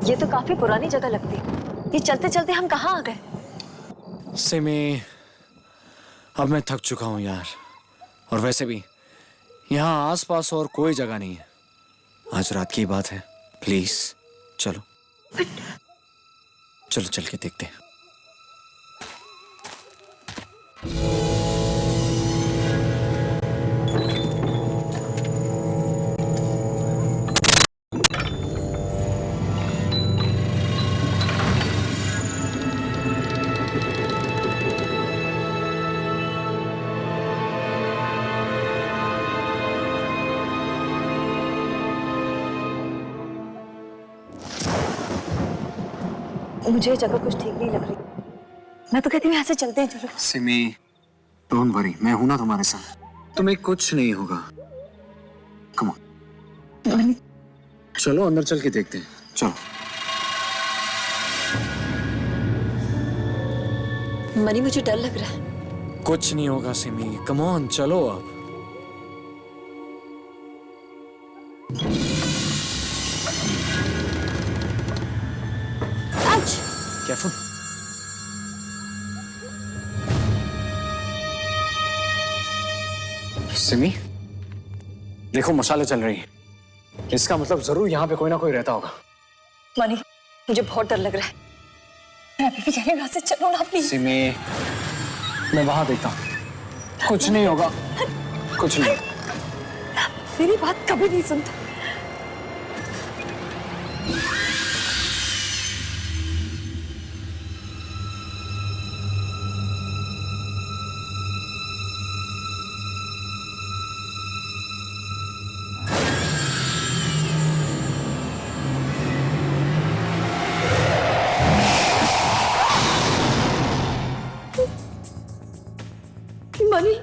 ये तो काफी पुरानी जगह लगती है। ये चलते चलते हम कहाँ आ गए? सिमी, अब मैं थक चुका हूँ यार। और वैसे भी यहाँ आसपास और कोई जगह नहीं है। आज रात की बात है, प्लीज चलो। चलो चल के देखते हैं। मुझे ये जगह कुछ ठीक नहीं लग रही। मैं तो कहती हूँ यहाँ से चलते हैं, चलो। सिमी, डोंट वरी, मैं हूं ना तुम्हारे साथ। तुम्हें कुछ नहीं होगा। कम ऑन, चलो अंदर चल के देखते हैं। चलो। मनी, मुझे डर लग रहा है। कुछ नहीं होगा सिमी, कम ऑन, चलो अब। केयरफुल। सिमी, देखो मशालें चल रही हैं। इसका मतलब जरूर यहाँ पे कोई ना कोई रहता होगा। मनी, मुझे बहुत डर लग रहा है। मैं अभी भी कह रही हूँ, यहाँ से चलो ना प्लीज। सिमी, मैं वहां देखता हूँ। कुछ नहीं होगा, कुछ नहीं। मेरी बात कभी नहीं सुनता। मनी,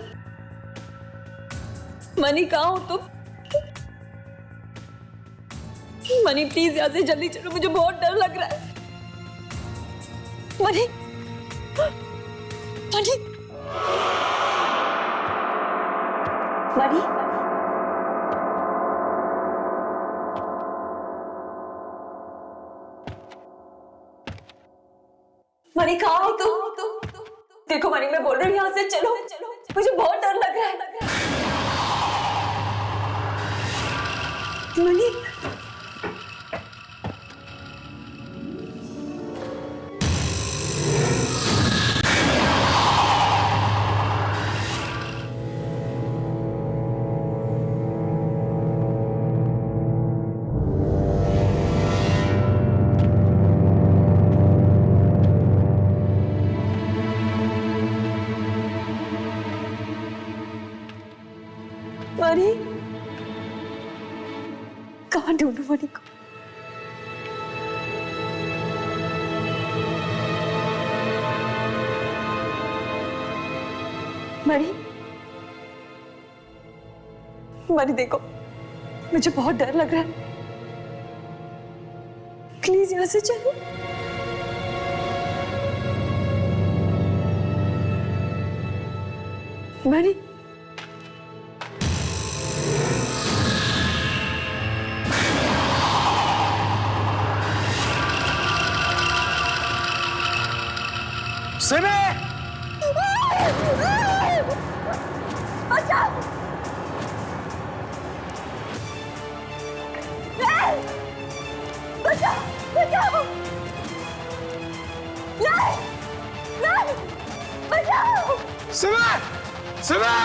मनी कहाँ हो तुम? मनी प्लीज यहाँ से जल्दी चलो, मुझे बहुत डर लग रहा है। मनी, मनी, मनी, मनी कहाँ हो तुम? देखो मनी, मैं बोल रही हूँ यहाँ से चलो, मुझे बहुत डर लग रहा है। मनी, मनी, कहाँ ढूंढूं मनी को? मनी, मनी देखो, मुझे बहुत डर लग रहा है। प्लीज यहाँ से चलो। मनी, सिमी! बचाओ! बचाओ! बचाओ! नहीं! नहीं! बचाओ! सिमी! सिमी!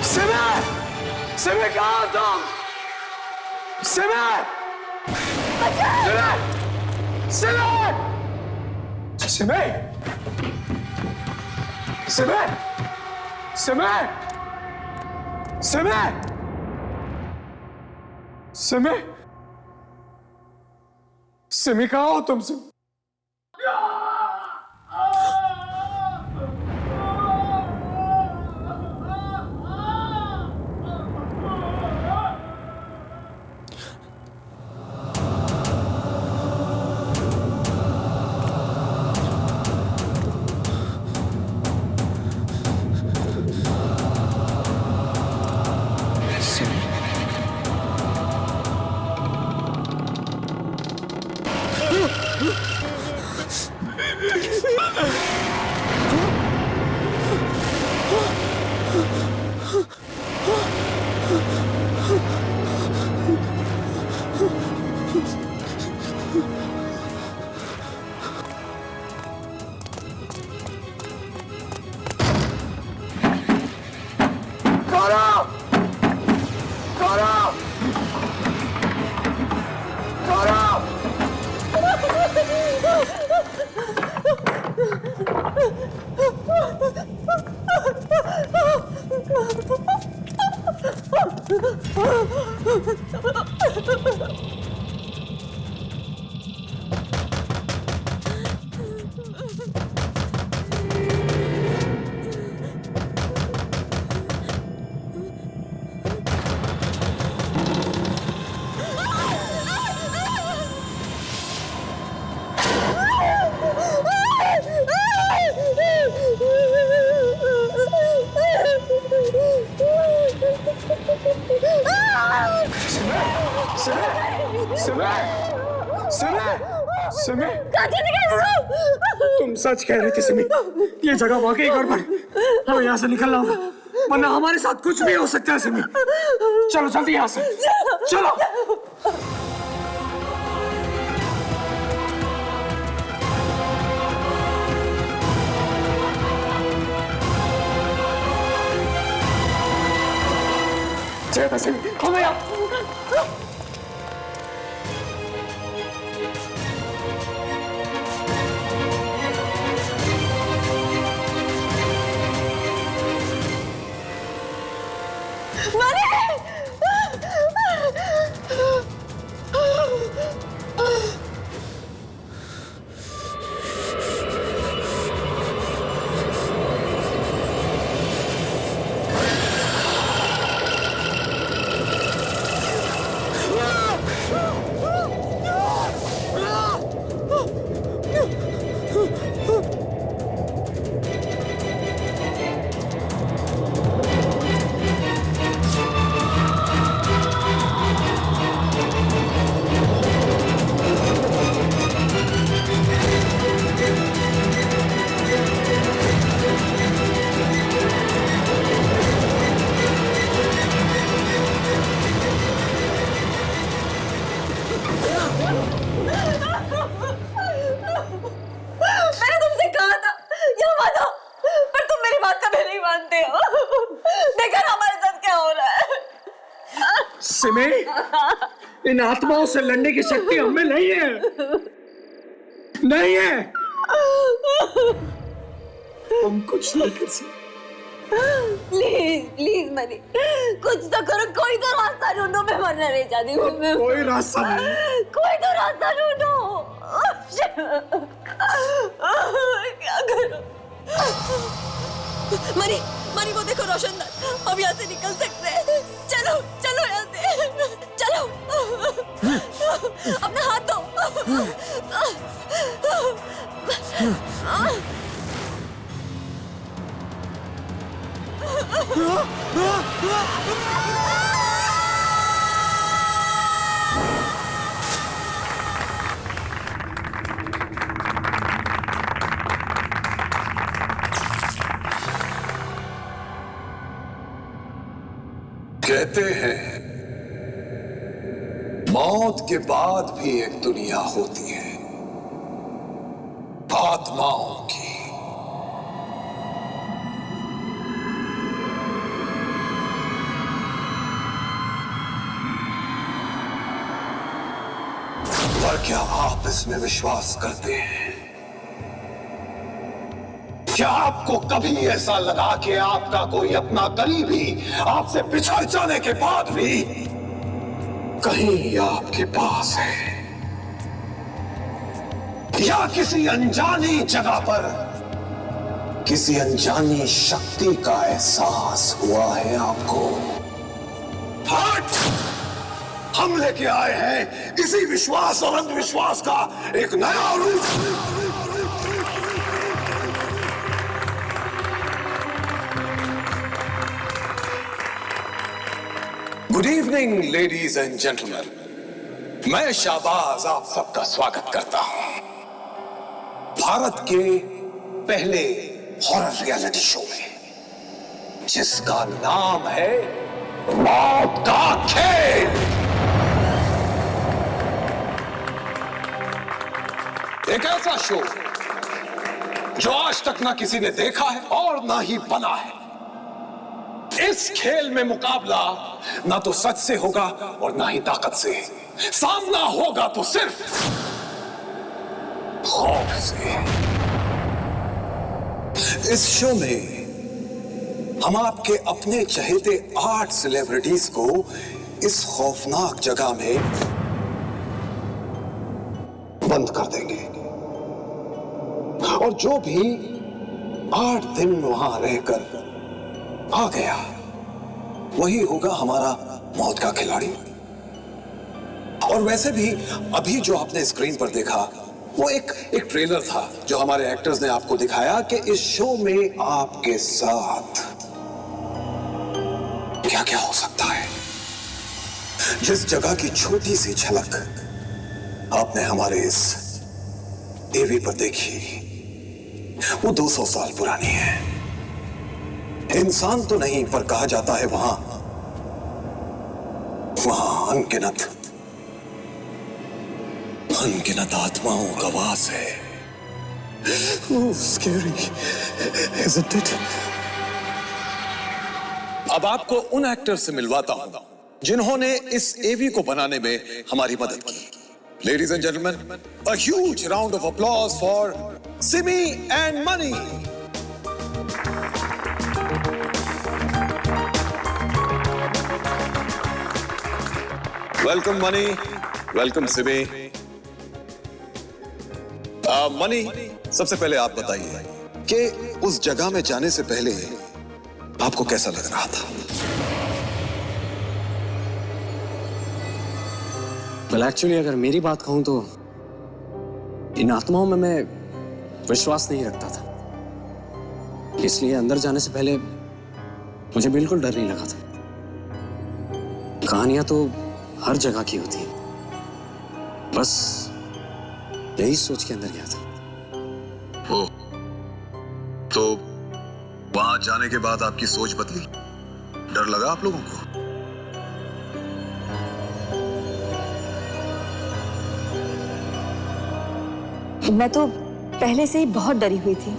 सिमी! सिमी कहाँ हो तुम? सिमी! सिमी! सिमी! सिमी! सिमी! सिमी! सिमी! सिमी कहाँ हो तुम? सिमी, तुम सच कह रहे थे सिमी। ये जगह वाकई गड़बड़। हमें यहाँ से निकलना होगा, वरना हमारे साथ कुछ भी हो सकता है सिमी। चलो जल्दी यहाँ से, चलो। चलो सिमी, हमें यहाँ। सिमी, इन आत्माओं से लड़ने की शक्ति हमें नहीं है, नहीं है। हम कुछ नहीं कर सकते। प्लीज प्लीज मनी, कुछ तो करो, कोई तो रास्ता ढूंढो। मैं मरना नहीं चाहती हूँ। कोई रास्ता नहीं, कोई तो रास्ता ढूंढो। क्या करूं? मनी मनी, वो देखो रोशनदान, हम यहाँ से निकल सकते हैं। चलो चलो यहाँ से, चलो। अपना हाथ दो। कहते हैं मौत के बाद भी एक दुनिया होती है, आत्माओं की। पर क्या आप इसमें विश्वास करते हैं? क्या आपको कभी ऐसा लगा कि आपका कोई अपना करीबी आपसे बिछड़ जाने के बाद भी कहीं आपके पास है, या किसी अनजानी जगह पर किसी अनजानी शक्ति का एहसास हुआ है आपको? हट! हम लेके आए हैं इसी विश्वास और अंधविश्वास का एक नया रूप। Good evening ladies and gentleman, मैं शाहबाज आप सबका स्वागत करता हूं भारत के पहले हॉरर रियलिटी शो में, जिसका नाम है मौत का खेल। एक ऐसा शो जो आज तक ना किसी ने देखा है और ना ही बना है। इस खेल में मुकाबला ना तो सच से होगा और ना ही ताकत से। सामना होगा तो सिर्फ खौफ से। इस शो में हम आपके अपने चहेते 8 सेलिब्रिटीज को इस खौफनाक जगह में बंद कर देंगे और जो भी 8 दिन वहां रहकर आ गया वही होगा हमारा मौत का खिलाड़ी। और वैसे भी अभी जो आपने स्क्रीन पर देखा वो एक ट्रेलर था जो हमारे एक्टर्स ने आपको दिखाया कि इस शो में आपके साथ क्या क्या हो सकता है। जिस जगह की छोटी सी झलक आपने हमारे इस टीवी पर देखी वो 200 साल पुरानी है। इंसान तो नहीं पर कहा जाता है वहां अनगिनत आत्माओं का वास है। Scary, isn't it? अब आपको उन एक्टर से मिलवाता हूं जिन्होंने इस एवी को बनाने में हमारी मदद की। Ladies and gentlemen, a huge round of applause for Simi and Money. Welcome Money, welcome Simi. Money, सबसे पहले आप बताइए कि उस जगह में जाने से पहले आपको कैसा लग रहा था? well, एक्चुअली अगर मेरी बात कहूं तो इन आत्माओं में मैं विश्वास नहीं रखता था, इसलिए अंदर जाने से पहले मुझे बिल्कुल डर नहीं लगा था। कहानियां तो हर जगह की होती हैं, बस यही सोच के अंदर गया था। तो वहां जाने के बाद आपकी सोच बदली? डर लगा आप लोगों को? मैं तो पहले से ही बहुत डरी हुई थी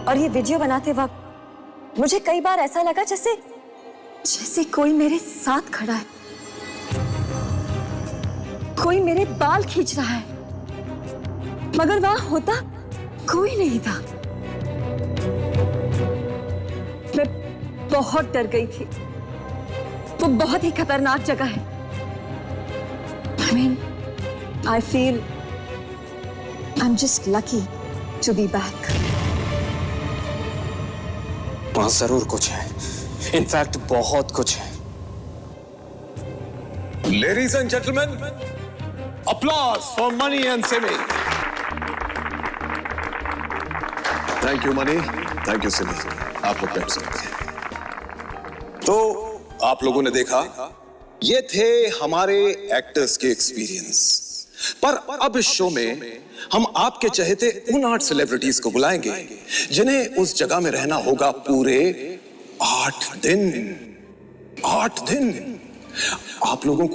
और ये वीडियो बनाते वक्त मुझे कई बार ऐसा लगा जैसे कोई मेरे साथ खड़ा है, कोई मेरे बाल खींच रहा है, मगर वहां होता कोई नहीं था। मैं बहुत डर गई थी। वो बहुत ही खतरनाक जगह है। I feel I'm just lucky to be back. वहां जरूर कुछ है, इनफैक्ट बहुत कुछ है। Ladies and gentlemen, applause for Money and Simi. Thank you Money, thank you Simi. आप लोग बैठ सकते हैं। तो आप लोगों ने देखा, ये थे हमारे एक्टर्स के एक्सपीरियंस। पर अब इस शो में हम आपके चहेते उन 8 सेलिब्रिटीज को बुलाएंगे जिन्हें उस जगह में रहना होगा पूरे 8 दिन। 8 दिन। आप लोगों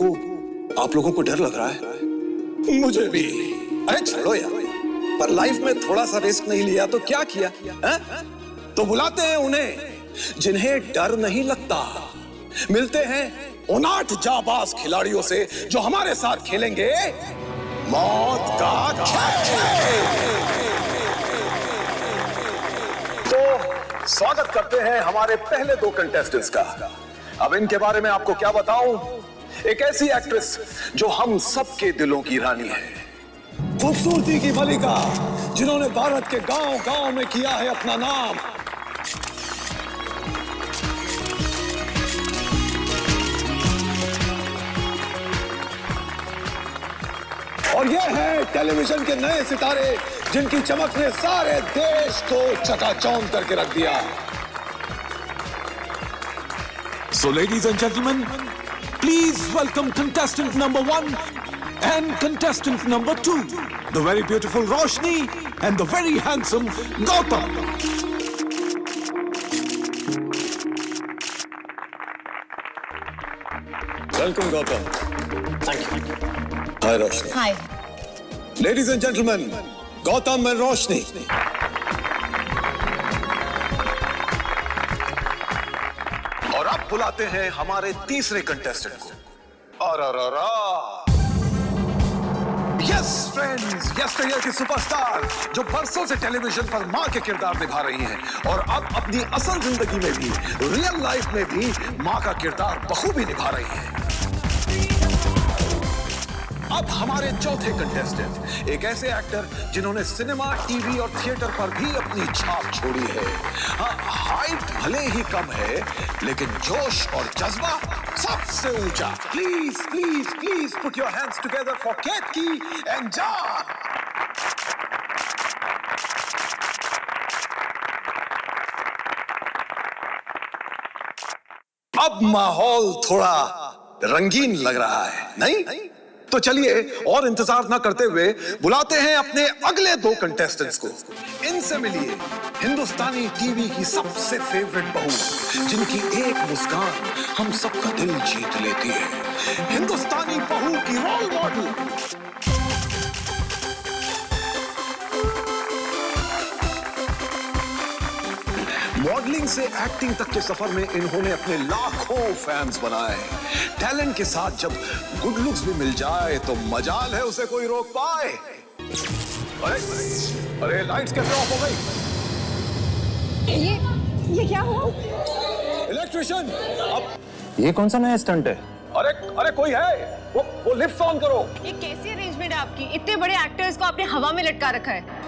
को डर लग रहा है? मुझे भी। अरे छोड़ो यार, पर लाइफ में थोड़ा सा रिस्क नहीं लिया तो क्या किया है? तो बुलाते हैं उन्हें जिन्हें डर नहीं लगता। मिलते हैं उन 8 जाबाज खिलाड़ियों से जो हमारे साथ खेलेंगे मौत का खेल। तो स्वागत करते हैं हमारे पहले 2 कंटेस्टेंट्स का। अब इनके बारे में आपको क्या बताऊं? एक ऐसी एक्ट्रेस जो हम सबके दिलों की रानी है, खूबसूरती की मलिका, जिन्होंने भारत के गांव-गांव में किया है अपना नाम। और ये है टेलीविजन के नए सितारे जिनकी चमक ने सारे देश को चकाचौंध करके रख दिया। So ladies and gentlemen, please welcome contestant number 1 and contestant number 2, the very beautiful Roshni and the very handsome Gautam. Welcome Gautam. Thank you. Hi Roshni. Hi. Ladies and gentlemen, Gautam and Roshni. और अब बुलाते हैं हमारे तीसरे contestant को। अरररा! Yes friends, yesterday की superstar जो बरसों से टेलीविजन पर मां के किरदार निभा रही हैं और अब अपनी असल जिंदगी में भी, रियल लाइफ में भी मां का किरदार बखूबी निभा रही हैं। अब हमारे चौथे कंटेस्टेंट एक ऐसे एक्टर जिन्होंने सिनेमा, टीवी और थिएटर पर भी अपनी छाप छोड़ी है। हाइट भले ही कम है, लेकिन जोश और जज्बा सबसे ऊंचा। Please please please put your hands together for Ketaki and John. अब माहौल थोड़ा रंगीन लग रहा है, नहीं? तो चलिए और इंतजार ना करते हुए बुलाते हैं अपने अगले दो कंटेस्टेंट्स को। इनसे मिलिए हिंदुस्तानी टीवी की सबसे फेवरेट बहू, जिनकी एक मुस्कान हम सबका दिल जीत लेती है। हिंदुस्तानी बहू की रोल मॉडल, मॉडलिंग से एक्टिंग तक के सफर में इन्होंने अपने लाखों फैंस बनाए। टैलेंट के साथ जब गुड लुक्स भी मिल जाए तो मजाल है उसे कोई रोक पाए। अरे अरे लाइट्स कैसे ऑफ हो गई? ये क्या हुआ? इलेक्ट्रिशियन, अब ये कौन सा नया स्टंट है? अरे अरे कोई है? वो लिफ्ट ऑन करो। ये कैसी अरेंजमेंट है आपकी? इतने बड़े एक्टर्स को आपने हवा में लटका रखा है।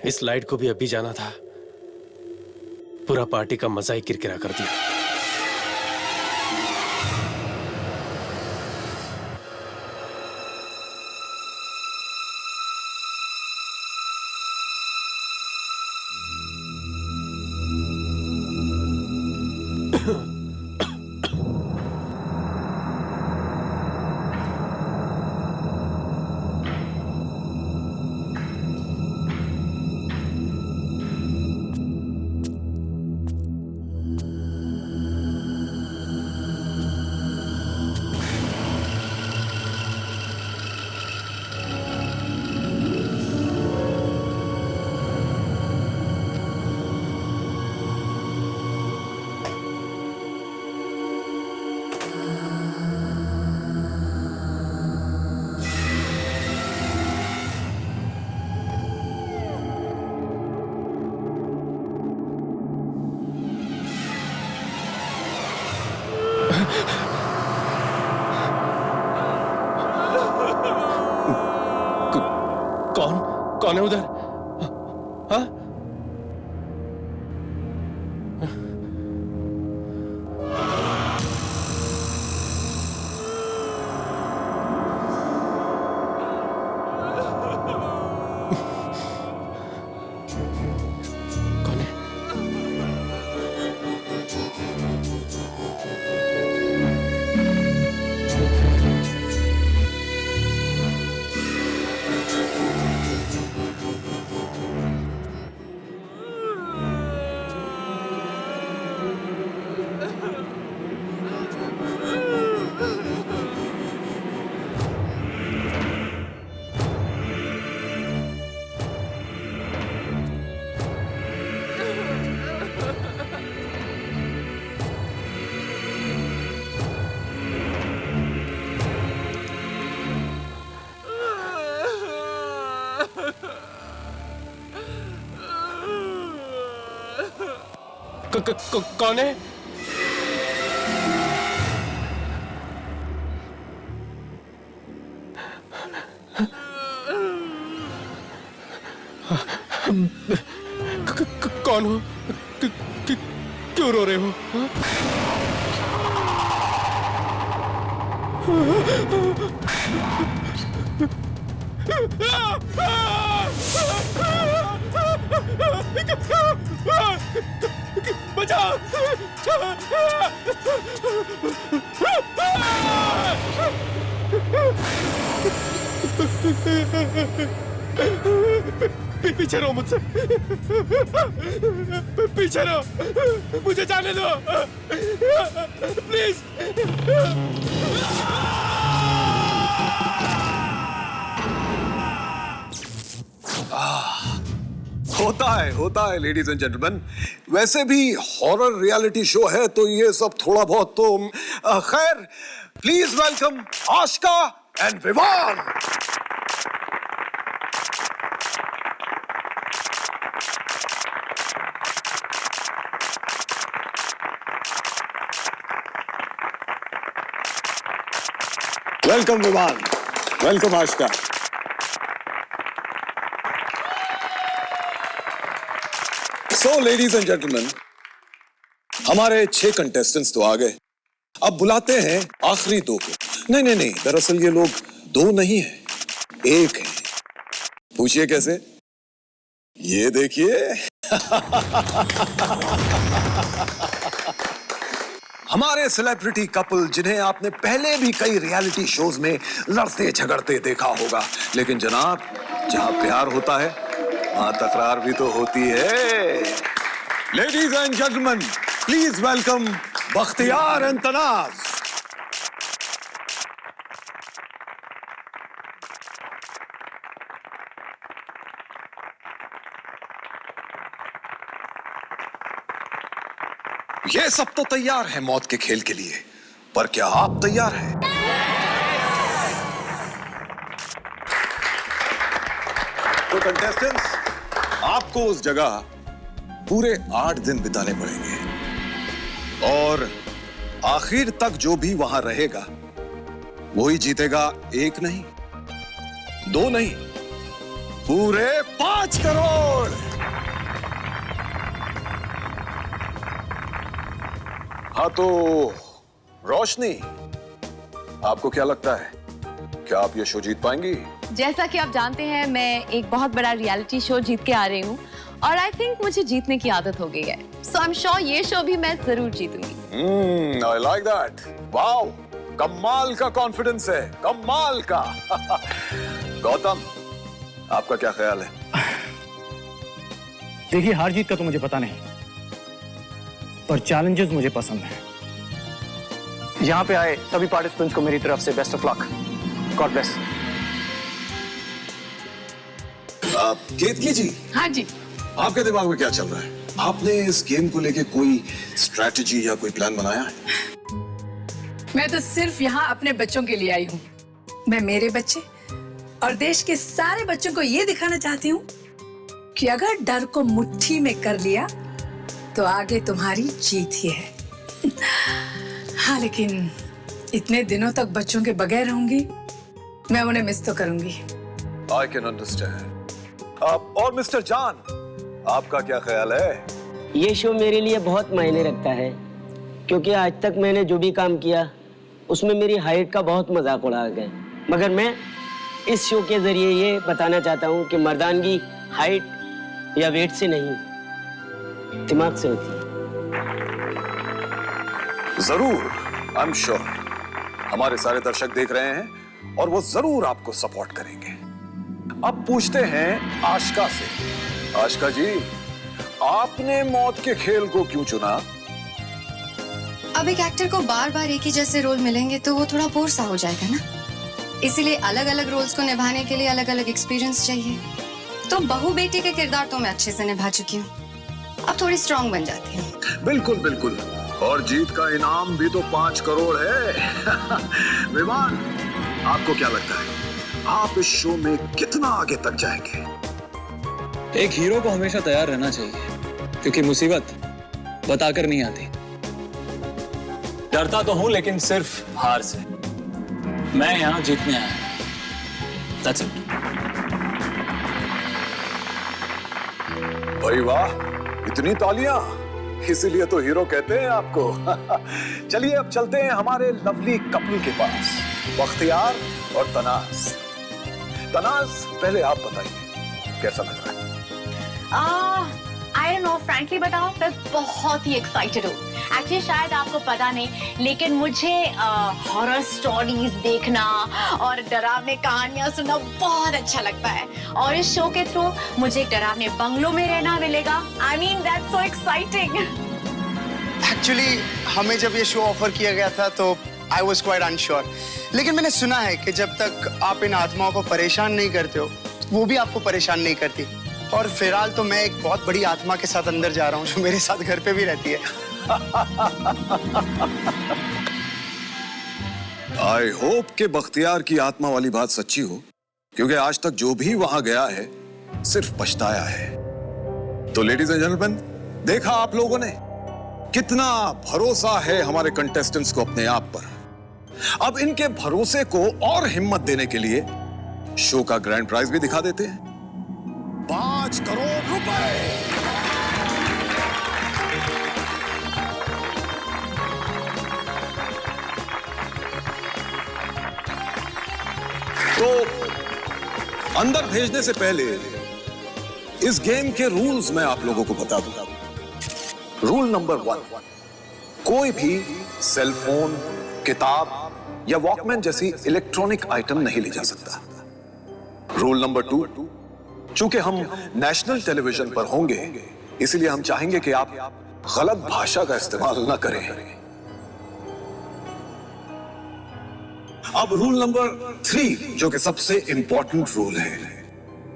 इस लाइट को भी अभी जाना था, पूरा पार्टी का मजा ही किरकिरा कर दिया। कौन है उधर? हाँ? कौन है? कौन है? कौन हो? क्यों रो रहे हो? बचाओ! पीछे रहो मुझसे, पीछे रहो, मुझे जाने दो प्लीज। होता है लेडीज एंड जेंटलमैन। वैसे भी हॉरर रियलिटी शो है तो ये सब थोड़ा बहुत तो खैर। Please welcome Ashika and Vivan. Welcome Viman, welcome Ashika. So ladies and gentleman, हमारे 6 कंटेस्टेंट्स तो आ गए। अब बुलाते हैं आखिरी 2 को। नहीं, दरअसल ये लोग 2 नहीं हैं, 1 है। पूछिए कैसे? ये देखिए। हमारे सेलिब्रिटी कपल, जिन्हें आपने पहले भी कई रियलिटी शोज में लड़ते झगड़ते देखा होगा, लेकिन जनाब, जहां प्यार होता है वहां तकरार भी तो होती है। Ladies and gentleman, please welcome Bakhtiyar and Tanaz. ये सब तो तैयार है मौत के खेल के लिए, पर क्या आप तैयार हैं? तो कंटेस्टेंट्स, आपको उस जगह पूरे 8 दिन बिताने पड़ेंगे और आखिर तक जो भी वहां रहेगा वही जीतेगा। 1 नहीं, 2 नहीं, पूरे 5 करोड़। हाँ तो रोशनी, आपको क्या लगता है, क्या आप ये शो जीत पाएंगी? जैसा कि आप जानते हैं, मैं एक बहुत बड़ा रियलिटी शो जीत के आ रही हूँ और आई थिंक मुझे जीतने की आदत हो गई है। सो आई एम श्योर ये शो भी मैं जरूर जीतूंगी। I like that. वाओ, कमाल का कॉन्फिडेंस है, कमाल का। गौतम, आपका क्या ख्याल है? देखिए, हार जीत का तो मुझे पता नहीं, पर चैलेंजेस मुझे पसंद हैं। यहाँ पे आए सभी पार्टिसिपेंट्स को मेरी तरफ से best of luck. God bless. Ketaki ji. हाँ जी। आपके दिमाग में क्या चल रहा है? आपने इस गेम को लेके कोई स्ट्रैटेजी या कोई प्लान बनाया है? मैं तो सिर्फ यहाँ अपने बच्चों के लिए आई हूँ। मैं मेरे बच्चे और देश के सारे बच्चों को ये दिखाना चाहती हूँ कि अगर डर को मुट्ठी में कर लिया तो आगे तुम्हारी जीत ही है। हाँ, लेकिन इतने दिनों तक बच्चों के बगैर रहूंगी, मैं उन्हें मिस तो करूंगी। I can understand. और मिस्टर जान, आपका क्या ख्याल है? ये शो मेरे लिए बहुत मायने रखता है, क्योंकि आज तक मैंने जो भी काम किया उसमें मेरी हाइट का बहुत मजाक उड़ाया गया। मगर मैं इस शो के जरिए ये बताना चाहता हूँ कि मर्दानगी हाइट या वेट से नहीं, दिमाग से होती है। जरूर, आई एम श्योर हमारे सारे दर्शक देख रहे हैं और वो जरूर आपको सपोर्ट करेंगे। अब पूछते हैं आशिका से। आशिका जी, आपने मौत के खेल को क्यों चुना? अब एक एक्टर को बार बार एक ही जैसे रोल मिलेंगे तो वो थोड़ा बोर सा हो जाएगा ना, इसीलिए अलग अलग रोल्स को निभाने के लिए अलग अलग एक्सपीरियंस चाहिए। तो बहू बेटी के किरदार तो मैं अच्छे से निभा चुकी हूँ, अब थोड़ी स्ट्रॉन्ग बन जाती हूँ। बिल्कुल बिल्कुल, और जीत का इनाम भी तो 5 करोड़ है। विमान, आपको क्या लगता है, आप इस शो में कितना आगे तक जाएंगे? एक हीरो को हमेशा तैयार रहना चाहिए, क्योंकि मुसीबत बताकर नहीं आती। डरता तो हूं, लेकिन सिर्फ हार से। मैं यहाँ जीतने आया हूं। That's it. भाई वाह, इतनी तालियां, इसीलिए तो हीरो कहते हैं आपको। चलिए अब चलते हैं हमारे लवली कपल के पास, बख्तियार और तनाज। तनाज, पहले आप बताइए कैसा लग रहा है? आई डोंट नो, फ्रैंकली बताऊं, मैं बहुत ही एक्साइटेड हूँ। एक्चुअली शायद आपको पता नहीं, लेकिन मुझे हॉरर स्टोरीज देखना और डरावने कहानियां सुनना बहुत अच्छा लगता है, और इस शो के थ्रू मुझे एक डरावने बंगलों में रहना मिलेगा। I mean that's so exciting. Actually हमें जब ये शो ऑफर किया गया था तो आई वॉज क्वाइट अनश्योर, लेकिन मैंने सुना है कि जब तक आप इन आत्माओं को परेशान नहीं करते हो, वो भी आपको परेशान नहीं करती। और फिलहाल तो मैं एक बहुत बड़ी आत्मा के साथ अंदर जा रहा हूँ, जो मेरे साथ घर पे भी रहती है। आई होप कि बख्तियार की आत्मा वाली बात सच्ची हो, क्योंकि आज तक जो भी वहां गया है सिर्फ पछताया है। तो लेडीज एंड जेंटलमैन, देखा आप लोगों ने कितना भरोसा है हमारे कंटेस्टेंट्स को अपने आप पर। अब इनके भरोसे को और हिम्मत देने के लिए शो का ग्रैंड प्राइज भी दिखा देते हैं। 5 करोड़ रुपए। तो अंदर भेजने से पहले इस गेम के रूल्स मैं आप लोगों को बता दूंगा। रूल नंबर 1, कोई भी सेल फोन, किताब या वॉकमैन जैसी इलेक्ट्रॉनिक आइटम नहीं ले जा सकता। रूल नंबर 2, चूंकि हम नेशनल टेलीविजन पर होंगे, इसलिए हम चाहेंगे कि आप गलत भाषा का इस्तेमाल न करें। अब रूल नंबर 3, जो कि सबसे इंपॉर्टेंट रूल है,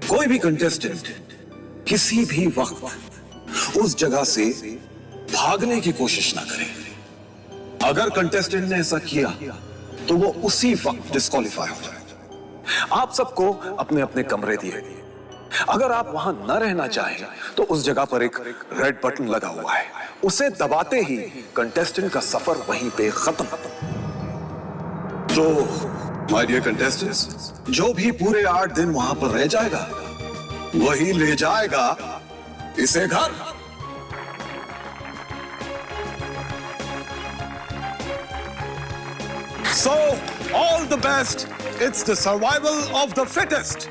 कोई भी कंटेस्टेंट किसी भी वक्त उस जगह से भागने की कोशिश ना करे। अगर कंटेस्टेंट ने ऐसा किया तो वो उसी वक्त डिस्क्वालीफाई हो जाएगा। आप सबको अपने अपने कमरे दिए। अगर आप वहां न रहना चाहें तो उस जगह पर एक रेड बटन लगा हुआ है, उसे दबाते ही कंटेस्टेंट का सफर वहीं पे खत्म। तो माय डियर कंटेस्टेंट्स, जो भी पूरे 8 दिन वहां पर रह जाएगा वही ले जाएगा इसे घर। So, all the best. It's the survival of the fittest.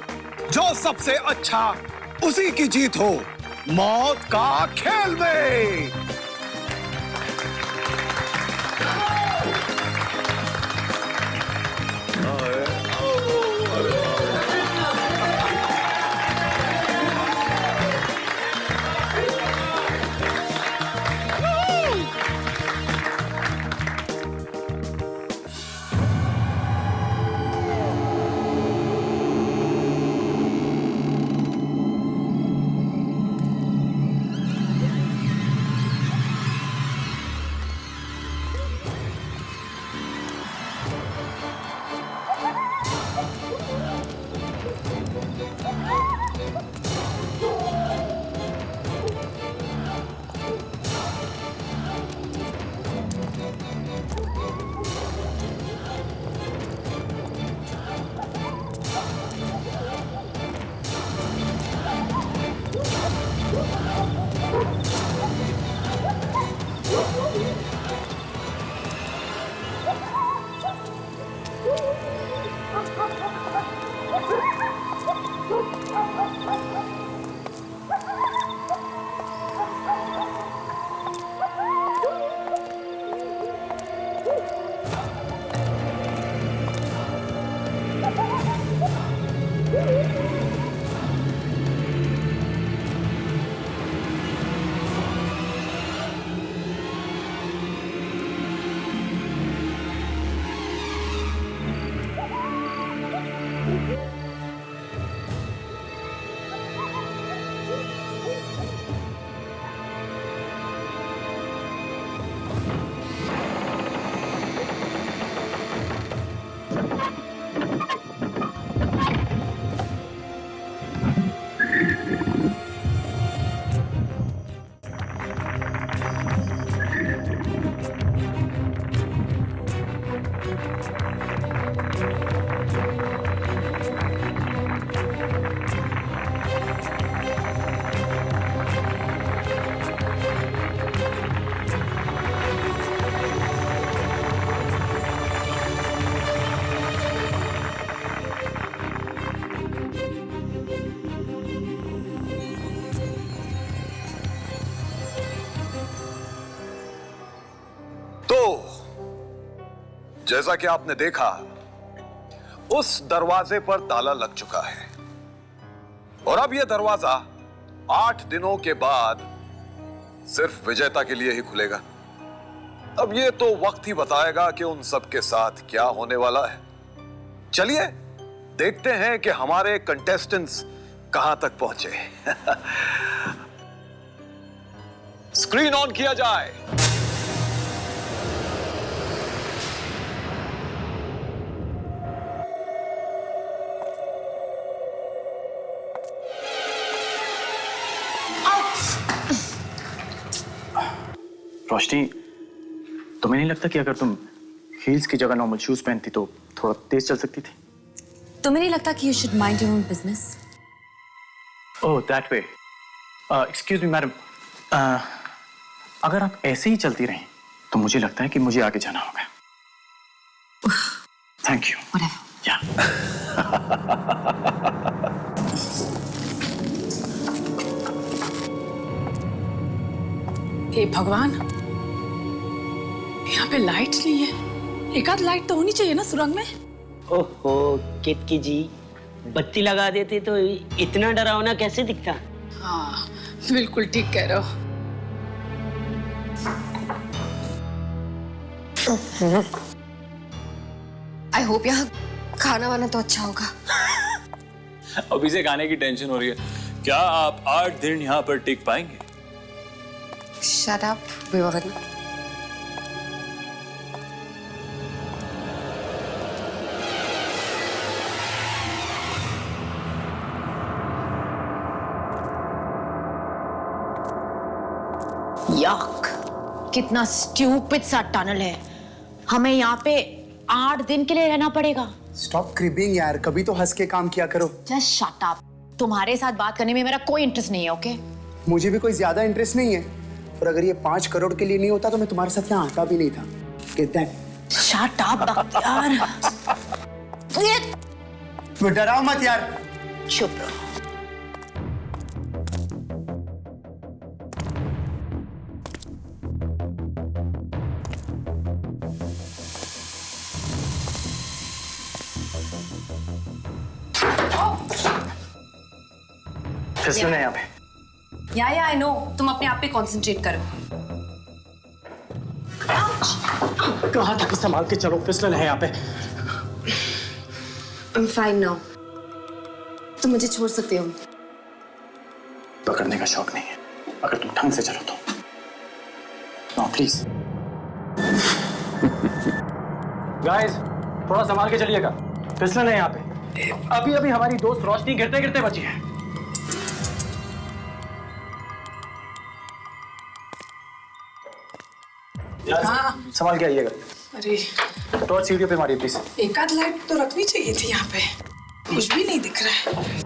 जो सबसे अच्छा उसी की जीत हो मौत का खेल में। जैसा कि आपने देखा, उस दरवाजे पर ताला लग चुका है और अब यह दरवाजा 8 दिनों के बाद सिर्फ विजेता के लिए ही खुलेगा। अब यह तो वक्त ही बताएगा कि उन सब के साथ क्या होने वाला है। चलिए देखते हैं कि हमारे कंटेस्टेंट्स कहां तक पहुंचे। स्क्रीन ऑन किया जाए। रोशनी, तुम्हें नहीं लगता कि अगर तुम हील्स की जगह नॉर्मल शूज पहनती तो थोड़ा तेज चल सकती थी। तुम्हें नहीं लगता कि you should mind your own business? Oh that way. Excuse me madam, अगर आप ऐसे ही चलती रहें तो मुझे लगता है कि मुझे आगे जाना होगा। Thank you. Whatever. या हे भगवान, यहाँ पे लाइट नहीं है। एक आध लाइट तो होनी चाहिए ना सुरंग में। ओहो केतकी जी, बत्ती लगा देते तो इतना डरावना कैसे दिखता। हाँ बिल्कुल ठीक कह रहे हो। आई होप यहाँ खाना वाना तो अच्छा होगा। अभी से खाने की टेंशन हो रही है। क्या आप 8 दिन यहाँ पर टिक पाएंगे? Shut up Vivaan. यक, कितना स्टूपिड सा टनल है। हमें यहाँ पे 8 दिन के लिए रहना पड़ेगा। स्टॉप क्रिबिंग यार, कभी तो हंस के काम किया करो। Just shut up. तुम्हारे साथ बात करने में मेरा कोई इंटरेस्ट नहीं है, ओके? मुझे भी कोई ज्यादा इंटरेस्ट नहीं है, और अगर ये 5 करोड़ के लिए नहीं होता तो मैं तुम्हारे साथ यहाँ आता भी नहीं था। Get that? Shut up Bakhtiyar. तो डराओ मत यार। चुप रहो। फिसलन है यहाँ पे। या आई नो, तुम अपने आप पे कंसंट्रेट करो। कहा था कि संभाल के चलो, फिसलन है यहाँ पे। I'm fine now. तुम मुझे छोड़ सकते हो। पकड़ने का शौक नहीं है, अगर तुम ढंग से चलो तो। No please. गाइस, थोड़ा संभाल के चलिएगा, फिसलन है यहाँ पे। अभी अभी हमारी दोस्त रोशनी गिरते गिरते बची है। हाँ। संभाल के आइएगा। अरे टॉर्च सीढ़ियों पे मारिए प्लीज। एक आध लाइट तो रखनी चाहिए थी यहाँ पे। कुछ भी नहीं दिख रहा है।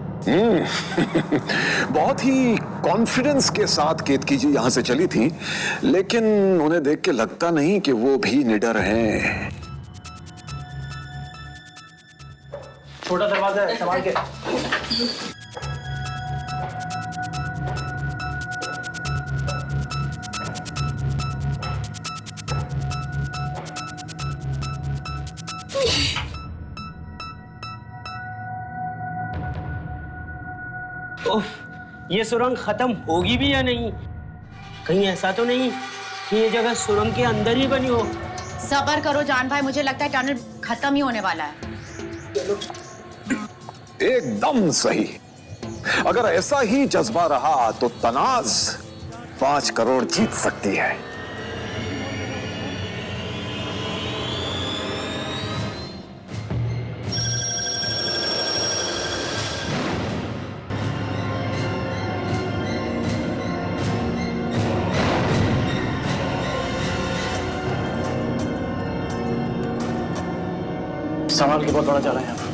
बहुत ही कॉन्फिडेंस के साथ केतकी जी यहाँ से चली थी, लेकिन उन्हें देख के लगता नहीं कि वो भी निडर हैं। छोटा दरवाजा है, संभाल के। ओह, ये सुरंग खत्म होगी भी या नहीं? कहीं ऐसा तो नहीं कि ये जगह सुरंग के अंदर ही बनी हो? सब्र करो जान भाई, मुझे लगता है टनल खत्म ही होने वाला है। एकदम सही। अगर ऐसा ही जज्बा रहा तो तनाज 5 करोड़ जीत सकती है। संभाल के, बहुत बड़ा जाला है यहाँ।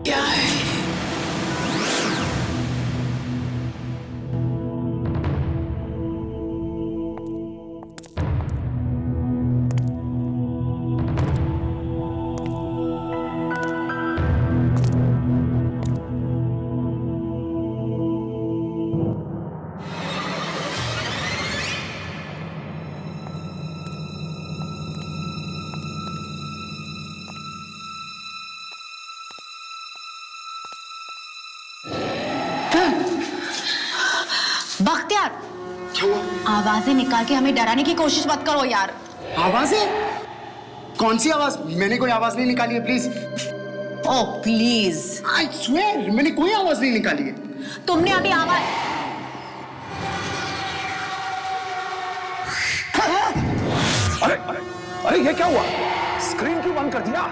क्या है? बख्तियार, आवाजें निकाल के हमें डराने की कोशिश मत करो यार। आवाजें? कौन सी आवाज? मैंने कोई आवाज नहीं निकाली है, please. Oh please. I swear मैंने कोई आवाज नहीं निकाली है। तुमने अभी आवाज अरे अरे अरे ये क्या हुआ? स्क्रीन क्यों बंद कर दिया?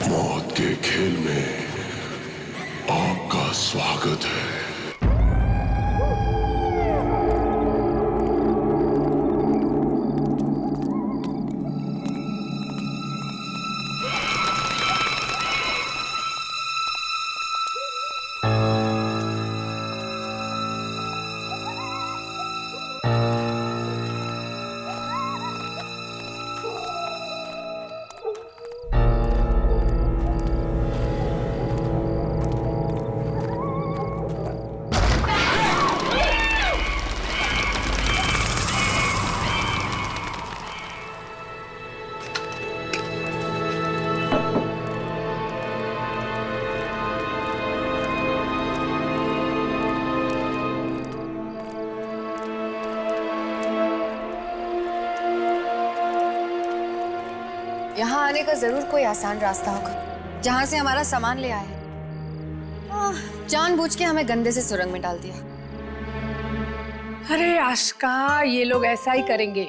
मौत के खेल में आपका स्वागत है। यहाँ आने का जरूर कोई आसान रास्ता होगा जहाँ से हमारा सामान ले आए। जानबूझ के हमें गंदे से सुरंग में डाल दिया। अरे आशिका, ये लोग ऐसा ही करेंगे।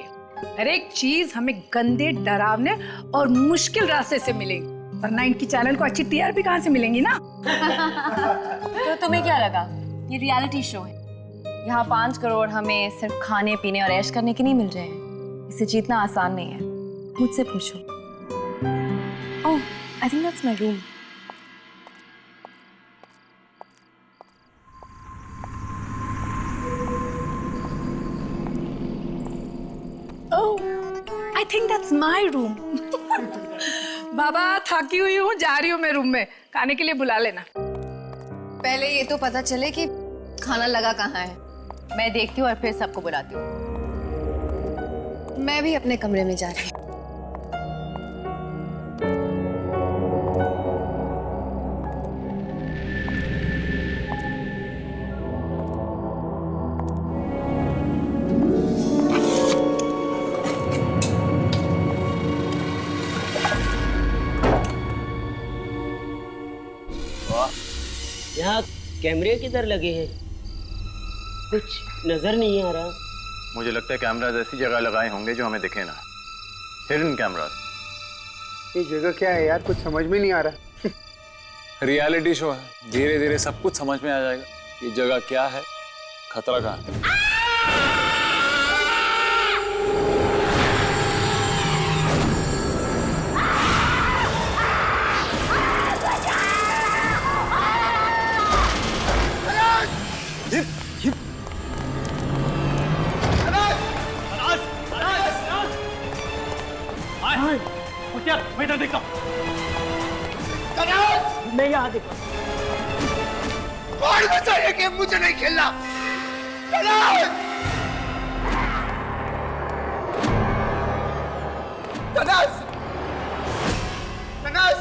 हर एक चीज हमें गंदे, डरावने और मुश्किल रास्ते से मिलेगी, वरना इनकी चैनल को अच्छी टीआरपी कहाँ से मिलेंगी ना। तो तुम्हें क्या लगा ये रियलिटी शो है? यहाँ 5 करोड़ हमें सिर्फ खाने पीने और ऐश करने के नहीं मिल रहे हैं। इसे जीतना आसान नहीं है। मुझसे पूछो। Oh, I think that's my room. I think that's my room. बाबा, थकी हुई हूँ, जा रही हूँ मैं रूम में। खाने के लिए बुला लेना। पहले ये तो पता चले कि खाना लगा कहाँ है। मैं देखती हूँ और फिर सबको बुलाती हूँ। मैं भी अपने कमरे में जा रही हूँ। यहाँ कैमरे किधर लगे हैं? कुछ नजर नहीं आ रहा। मुझे लगता है कैमराज ऐसी जगह लगाए होंगे जो हमें दिखे ना। Hidden cameras. ये जगह क्या है यार, कुछ समझ में नहीं आ रहा। रियलिटी शो है, धीरे धीरे सब कुछ समझ में आ जाएगा। ये जगह क्या है, खतरा कहाँ है। मैं इधर देखता हूँ। यहाँ देखो। कौन बचा ये गेम? मुझे नहीं खेलना। तनास! तनास! तनास!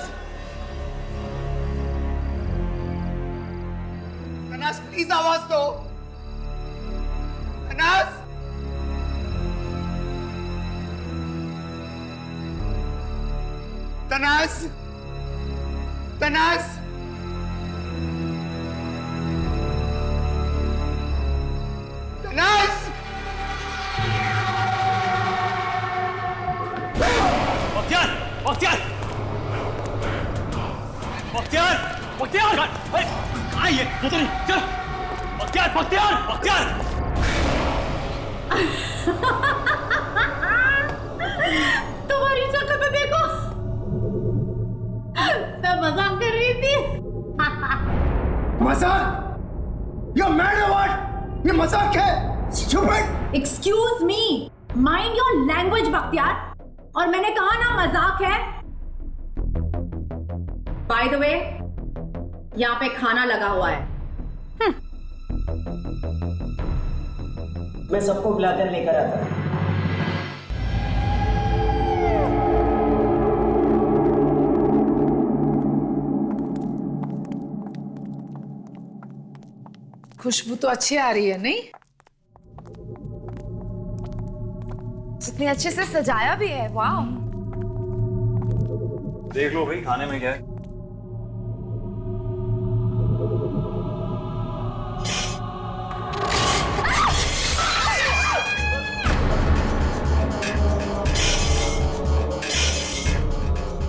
तनास प्लीज आवाज दो। तनास! तनास! तनास! तनास! बख्तियार! बख्तियार! बख्तियार! बख्तियार! अरे आइए, तो नहीं, चलो। बख्तियार! बख्तियार! बख्तियार! तुम्हारी शक्ल तो देखो, मैं मजाक कर रही थी। मजाक? You're mad or what? ये मजाक है। Stupid! Excuse me, mind your language Bakhtiyar. और मैंने कहा ना मजाक है। बाय द वे, यहाँ पे खाना लगा हुआ है। मैं सबको बुलाकर लेकर आता हूँ। खुशबू तो अच्छी आ रही है, नहीं? इतने अच्छे से सजाया भी है, वाह। देख लो भाई खाने में क्या है।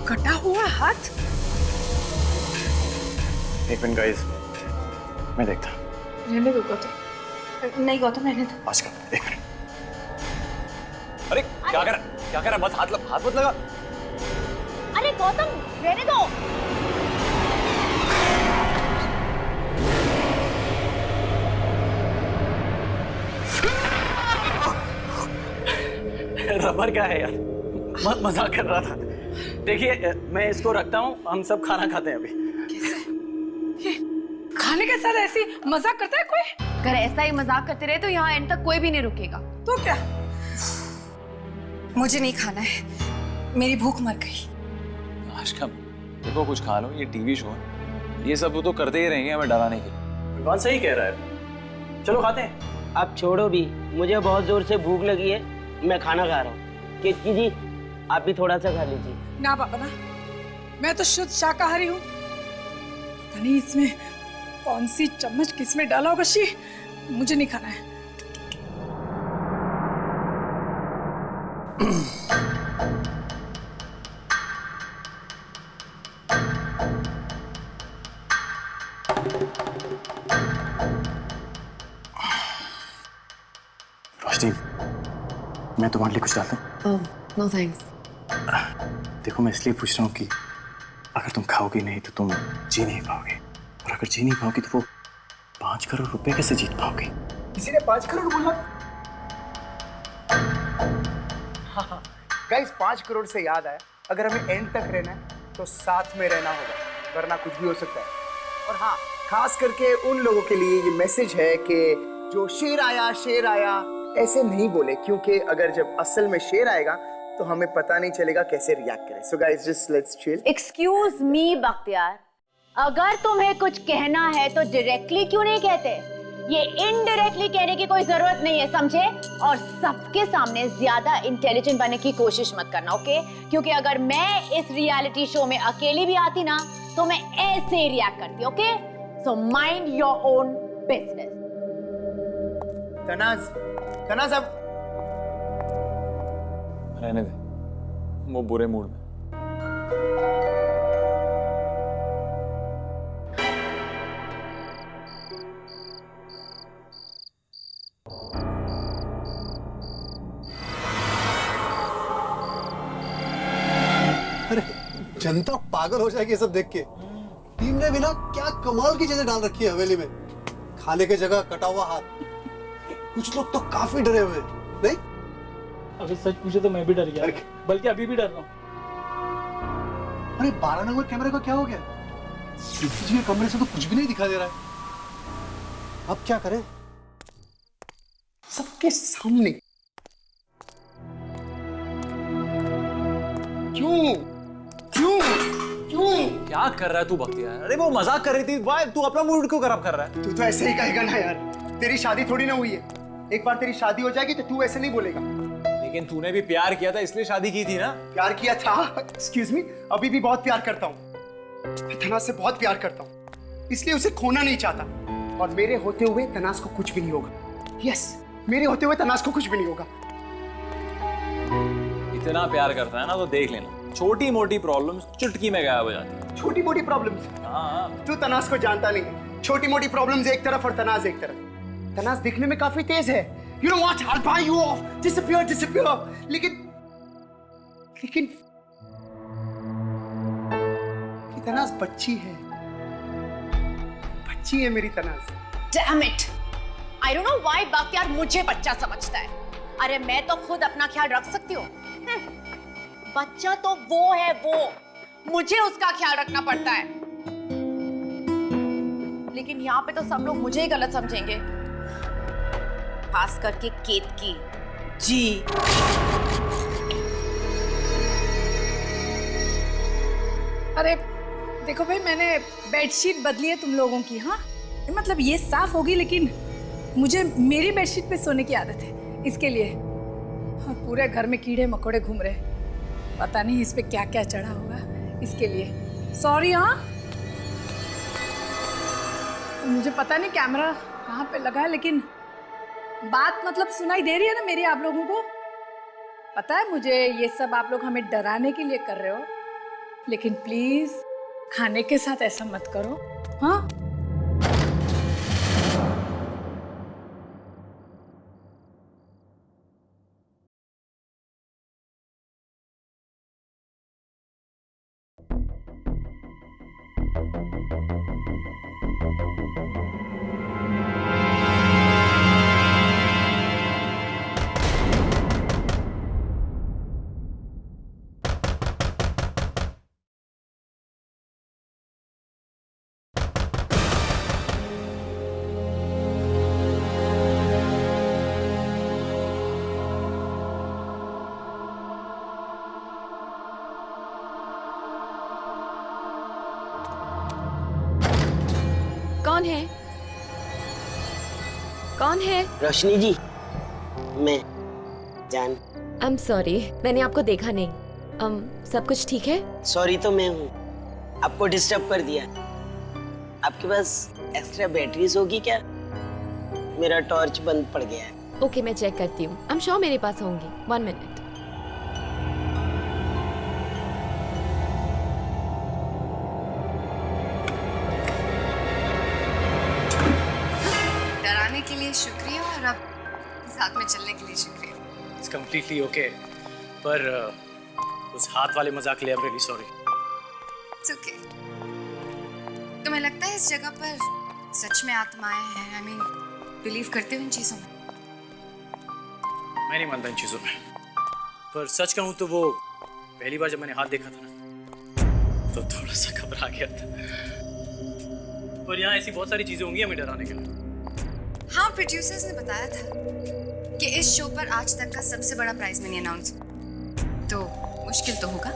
कटा हुआ हाथ। एक मिनट गाइस, मैं देखता। रहने दो गौतम। नहीं गौतम, रहने दो। पास कर, एक मिनट। अरे क्या कर रहा? मत हाथ मत लगा। अरे गौतम, रहने दो। रबर क्या है यार? मत मजाक कर रहा था। देखिए मैं इसको रखता हूँ, हम सब खाना खाते हैं अभी। खाने के साथ ऐसी मजाक करता है कोई? अगर ऐसा ही मजाक करते रहे तो यहाँ एंड तक कोई भी नहीं रुकेगा। तो क्या? मुझे नहीं खाना है, मेरी भूख मर गई। आशका देखो कुछ खा लो, ये टीवी शो है, ये सब वो तो करते ही रहेंगे हमें डराने के लिए। कौन सही कह रहा है, चलो खाते हैं। आप छोड़ो भी, मुझे बहुत जोर से भूख लगी है, मैं खाना खा रहा हूँ। केतकी जी आप भी थोड़ा सा खा लीजिए। ना पापा ना, मैं तो शुद्ध शाकाहारी हूँ। पता नहीं इसमें कौन सी चम्मच किसमें डाला होगा। शी, मुझे नहीं खाना है। रोशनी, मैं तुम्हारे लिए कुछ डालता हूँ? No thanks. देखो मैं इसलिए पूछ रहा हूँ कि अगर तुम खाओगी नहीं तो तुम जी नहीं पाओगे, और अगर जी नहीं पाओगी तो वो 5 करोड़ रुपए कैसे जीत पाओगे? किसी ने 5 करोड़ बोला? गाइस 5 करोड़ से याद आया, अगर हमें एंड तक रहना है तो साथ में रहना होगा, वरना कुछ भी हो सकता है। और हाँ, खास करके उन लोगों के लिए ये मैसेज है कि जो शेर आया ऐसे नहीं बोले, क्योंकि अगर जब असल में शेर आएगा तो हमें पता नहीं चलेगा कैसे रिएक्ट करें। So guys just let's chill. Excuse me Bakhtiyar, अगर तुम्हें कुछ कहना है तो डायरेक्टली क्यों नहीं कहते? ये इनडायरेक्टली कहने की कोई जरूरत नहीं है, समझे? और सबके सामने ज्यादा इंटेलिजेंट बनने की कोशिश मत करना, ओके? क्योंकि अगर मैं इस रियलिटी शो में अकेली भी आती ना तो मैं ऐसे रिएक्ट करती, okay? So mind your own business. Tanaz अब रहने दे, वो बुरे मूड में। अरे जनता पागल हो जाएगी ये सब देख के। टीम ने भी ना क्या कमाल की चीजें डाल रखी है हवेली में। खाने की जगह कटा हुआ हाथ। कुछ लोग तो काफी डरे हुए हैं, नहीं? अभी सच पूछे तो मैं भी डर गया, बल्कि अभी भी डर रहा हूँ। अरे 12 नंबर कैमरे को क्या हो गया? प्रीति जी के कमरे से तो कुछ भी नहीं दिखाई दे रहा है। अब क्या करें? सबके सामने क्यों क्यों क्यों? क्या कर रहा है तू बख्तियार? अरे वो मजाक कर रही थी, वाह तू अपना मूड क्यों खराब कर रहा है? तू तो ऐसे ही कहेगा ना यार, तेरी शादी थोड़ी ना हुई है। एक बार तेरी शादी हो जाएगी तो तू ऐसे नहीं बोलेगा। लेकिन तूने भी प्यार किया था इसलिए शादी की थी ना? प्यार किया था? एक्सक्यूज मी, अभी भी बहुत प्यार करता हूँ। मैं तनाज से बहुत प्यार करता हूँ, इसलिए उसे खोना नहीं चाहता। और मेरे होते हुए तनाज को कुछ भी नहीं होगा। यस, मेरे होते हुए तनाज को कुछ भी नहीं होगा। इतना प्यार करता है ना तो देख लेना, छोटी मोटी प्रॉब्लम्स चुटकी में गायब हो जाती है। छोटी मोटी प्रॉब्लम्स? हाँ। तू तनाज को जानता नहीं। छोटी मोटी प्रॉब्लम्स एक तरफ और तनाज एक तरफ। तनाज दिखने में काफी तेज है। You know what? I'll buy you off. Disappear, disappear. लेकिन तनाज बच्ची है। बच्ची है मेरी Tanaz. Damn it! I don't know why Bakhtiyar मुझे बच्चा समझता है। अरे मैं तो खुद अपना ख्याल रख सकती हूँ। बच्चा तो वो है वो, मुझे उसका ख्याल रखना पड़ता है। लेकिन यहाँ पे तो सब लोग मुझे ही गलत समझेंगे, खास करके केतकी जी। अरे देखो भाई, मैंने बेडशीट बदली है तुम लोगों की। हाँ मतलब ये साफ होगी, लेकिन मुझे मेरी बेडशीट पे सोने की आदत है, इसके लिए। और पूरे घर में कीड़े मकोड़े घूम रहे, पता नहीं इस पे क्या क्या चढ़ा होगा, इसके लिए सॉरी। हाँ मुझे पता नहीं कैमरा कहाँ पे लगा है, लेकिन बात मतलब सुनाई दे रही है ना मेरी आप लोगों को? पता है मुझे ये सब आप लोग हमें डराने के लिए कर रहे हो, लेकिन प्लीज खाने के साथ ऐसा मत करो। हाँ कौन है? कौन है? रोशनी जी, मैं जान। I'm sorry, मैंने आपको देखा नहीं। सब कुछ ठीक है? सॉरी तो मैं हूँ, आपको डिस्टर्ब कर दिया। आपके पास एक्स्ट्रा बैटरीज होगी क्या? मेरा टॉर्च बंद पड़ गया है। ओके, मैं चेक करती हूँ। I'm sure मेरे पास होंगी। 1 मिनट। डराने के लिए शुक्रिया और अब साथ में चलने के लिए शुक्रिया। इट्स कंप्लीटली ओके, पर उस हाथ वाले मजाक के लिए I am really sorry. It's okay. तुम्हें लगता है इस जगह पर सच में आत्माएं हैं? आई मीन बिलीव करते हो इन चीजों में? मैं नहीं मानता इन चीजों में, पर सच कहूँ तो वो पहली बार जब मैंने हाथ देखा था ना, तो थोड़ा सा घबरा गया था। पर यहाँ ऐसी बहुत सारी चीजें होंगी हमें डराने के लिए। हाँ, प्रोड्यूसर्स ने बताया था कि इस शो पर आज तक का सबसे बड़ा प्राइज मनी अनाउंस, तो मुश्किल तो होगा।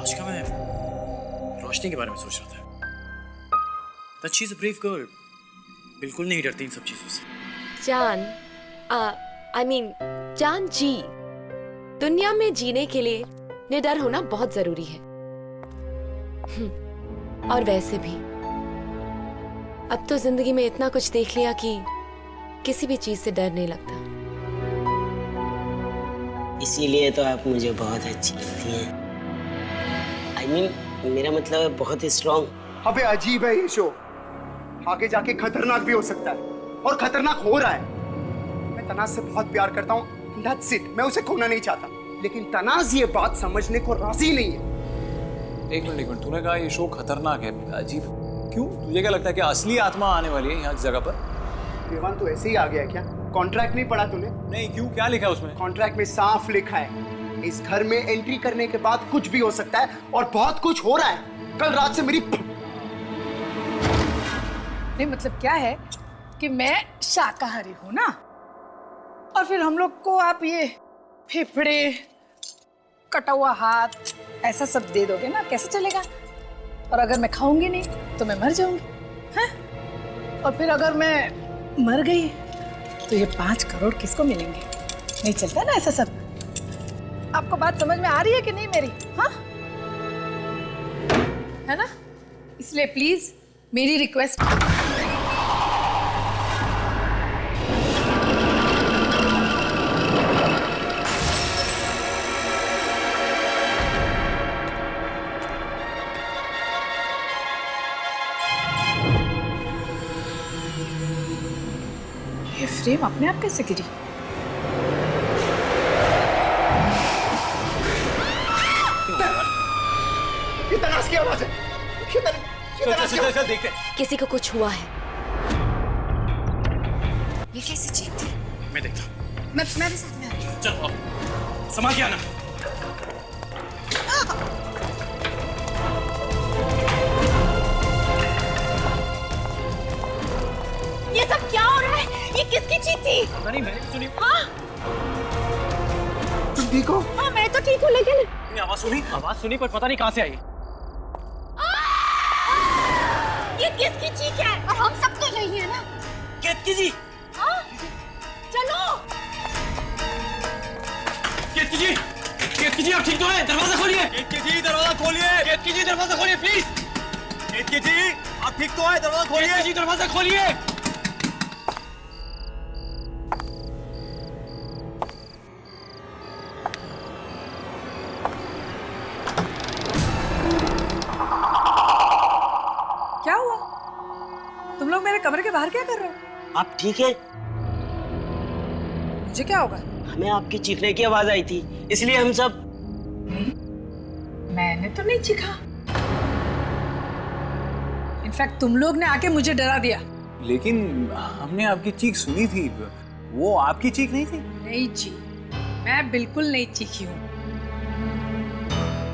आज का मैं रोशनी के बारे में सोच रहा था। That she's a brave girl, बिल्कुल नहीं डरती इन सब चीजों से। जान, I mean, जान जी, दुनिया में जीने के लिए निडर होना बहुत जरूरी है। और वैसे भी अब तो जिंदगी में इतना कुछ देख लिया कि किसी भी चीज से डर नहीं लगता। इसीलिए तो आप मुझे बहुत अच्छी लगती हैं। I mean, मेरा मतलब है बहुत स्ट्रॉन्ग। अबे अजीब है ये शो, आगे जाके खतरनाक भी हो सकता है और खतरनाक हो रहा है। मैं तनाज से बहुत प्यार करता हूँ, that's it, मैं उसे खोना नहीं चाहता, लेकिन तनाज ये बात समझने को राजी नहीं है। एक मिनट, तूने कहा ये शो खतरनाक है, अजीब क्यों? तुझे क्या लगता है कि असली आत्मा आने वाली है यहाँ इस जगह पर? देवान तू ऐसे ही आ गया क्या? कॉन्ट्रैक्ट नहीं पढ़ा तूने? नहीं, क्यों? क्या लिखा है उसमें? कॉन्ट्रैक्ट में साफ लिखा है इस घर में एंट्री करने के बाद कुछ भी हो सकता है और बहुत कुछ हो रहा है। कल रात से मेरी नहीं मतलब क्या है कि मैं शाकाहारी हूँ ना, और फिर हम लोग को आप ये फेफड़े, कटा हुआ हाथ ऐसा सब दे दोगे ना, कैसे चलेगा? और अगर मैं खाऊंगी नहीं तो मैं मर जाऊंगी, हैं? और फिर अगर मैं मर गई तो ये 5 करोड़ किसको मिलेंगे? नहीं चलता ना ऐसा सब। आपको बात समझ में आ रही है कि नहीं मेरी? हाँ, है ना? इसलिए प्लीज मेरी रिक्वेस्ट, ये फ्रेम अपने आप कैसे गिरी? ये तनाश की आवाज है। चल देखते। किसी को कुछ हुआ है। ये कैसी चीख थी? मैं देखता हूँ। मैं भी साथ में आ रही हूँ। चलो आओ, संभाल के आना। ये सब क्या हो रहा है? ये किसकी चीख थी? पता नहीं, मैंने भी सुनी। हाँ तुम ठीक हो? हाँ मैं तो ठीक हूँ, लेकिन आवाज सुनी पर पता नहीं कहाँ से आई। ये किसकी चीख है? और हम सब तो यही है ना? केतकी जी, हाँ चलो। केतकी जी आप ठीक तो हैं? दरवाजा खोलिए। केतकी जी दरवाजा खोलिए। केतकी जी दरवाजा खोलिए प्लीज। केतकी जी आप ठीक तो हैं? दरवाजा खोलिए। केतकी जी दरवाजा खोलिए। क्या हुआ? तुम लोग मेरे कमरे के बाहर क्या कर रहे हो? आप ठीक है? मुझे क्या होगा? हमें आपकी चीखने की आवाज आई थी, इसलिए हम सब। मैंने तो नहीं चीखा। इनफैक्ट तुम लोग ने आके मुझे डरा दिया। लेकिन हमने आपकी चीख सुनी थी, वो आपकी चीख नहीं थी। नहीं जी, मैं बिल्कुल नहीं चीखी हूँ,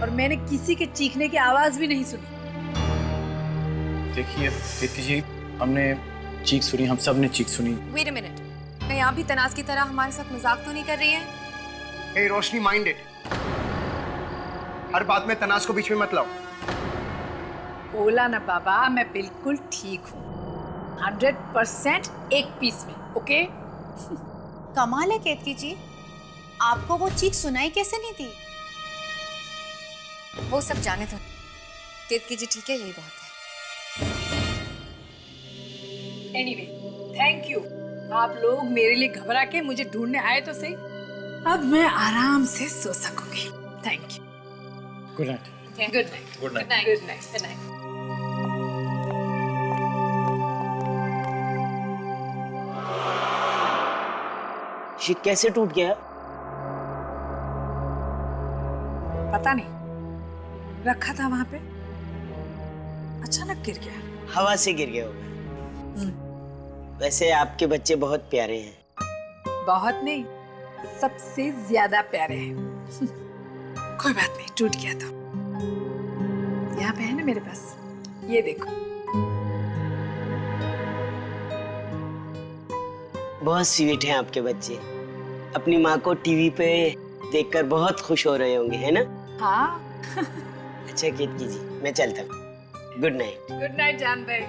और मैंने किसी के चीखने की आवाज भी नहीं सुनी। देखिए केतकी जी, हमने चीख सुनी, हम सब ने चीख सुनी। वेट अ मिनट, कहीं आप भी तनाज की तरह हमारे साथ मजाक तो नहीं कर रही है? हे रोशनी, माइंड इट। हर बात में तनाज को बीच में मत लाओ। बोला ना बाबा, मैं बिल्कुल ठीक हूँ, 100% एक पीस में। ओके? कमाल है केतकी जी, आपको वो चीख सुनाई कैसे नहीं थी? वो सब जाने दो, केतकी जी ठीक है, यही बहुत है। Anyway, thank you. आप लोग मेरे लिए घबरा के मुझे ढूंढने आए तो सही। अब मैं आराम से सो सकूंगी। Thank you. Good night. Good night. Good night. Good night. Good night. ये कैसे टूट गया? पता नहीं, रखा था वहां पे, अचानक गिर गया। हवा से गिर गया होगा। वैसे आपके बच्चे बहुत प्यारे हैं। बहुत नहीं, सबसे ज्यादा प्यारे हैं। कोई बात नहीं, टूट गया तो यहाँ पे है ना मेरे पास, ये देखो। बहुत स्वीट हैं आपके बच्चे। अपनी माँ को टीवी पे देखकर बहुत खुश हो रहे होंगे, है ना? हाँ। अच्छा केतकी जी, मैं चलता हूँ। Good night. गुड नाइट जान भाई।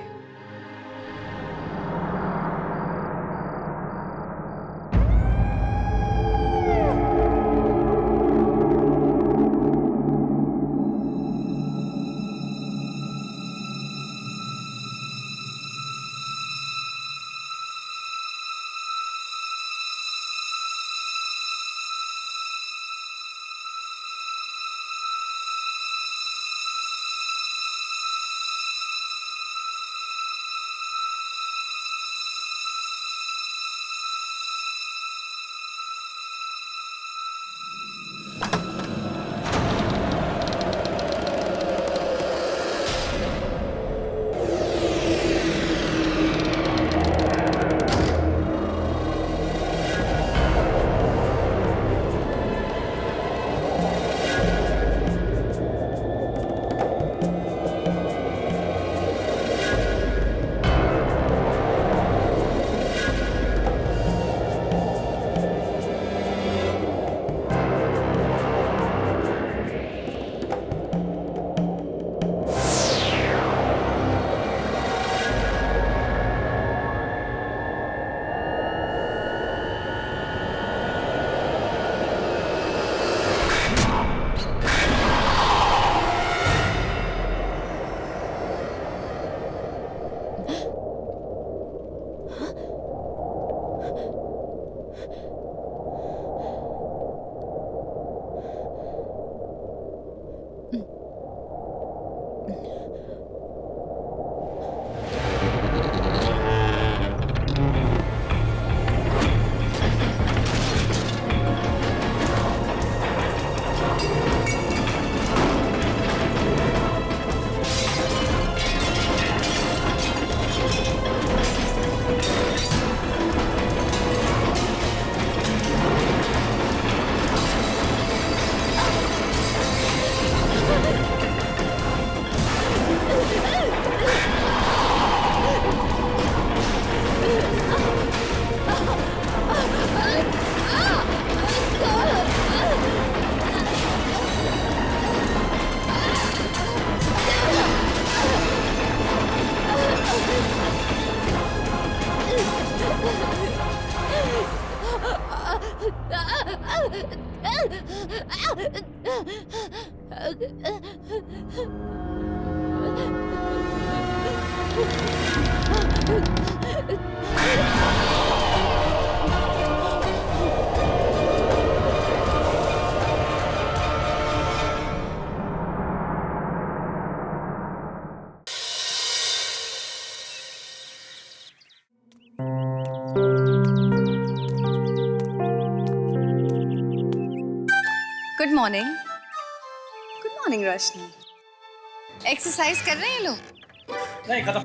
Good morning. गुड मॉर्निंग रोशनी। एक्सरसाइज कर रहे हैं ये लोग? नहीं, खत्म।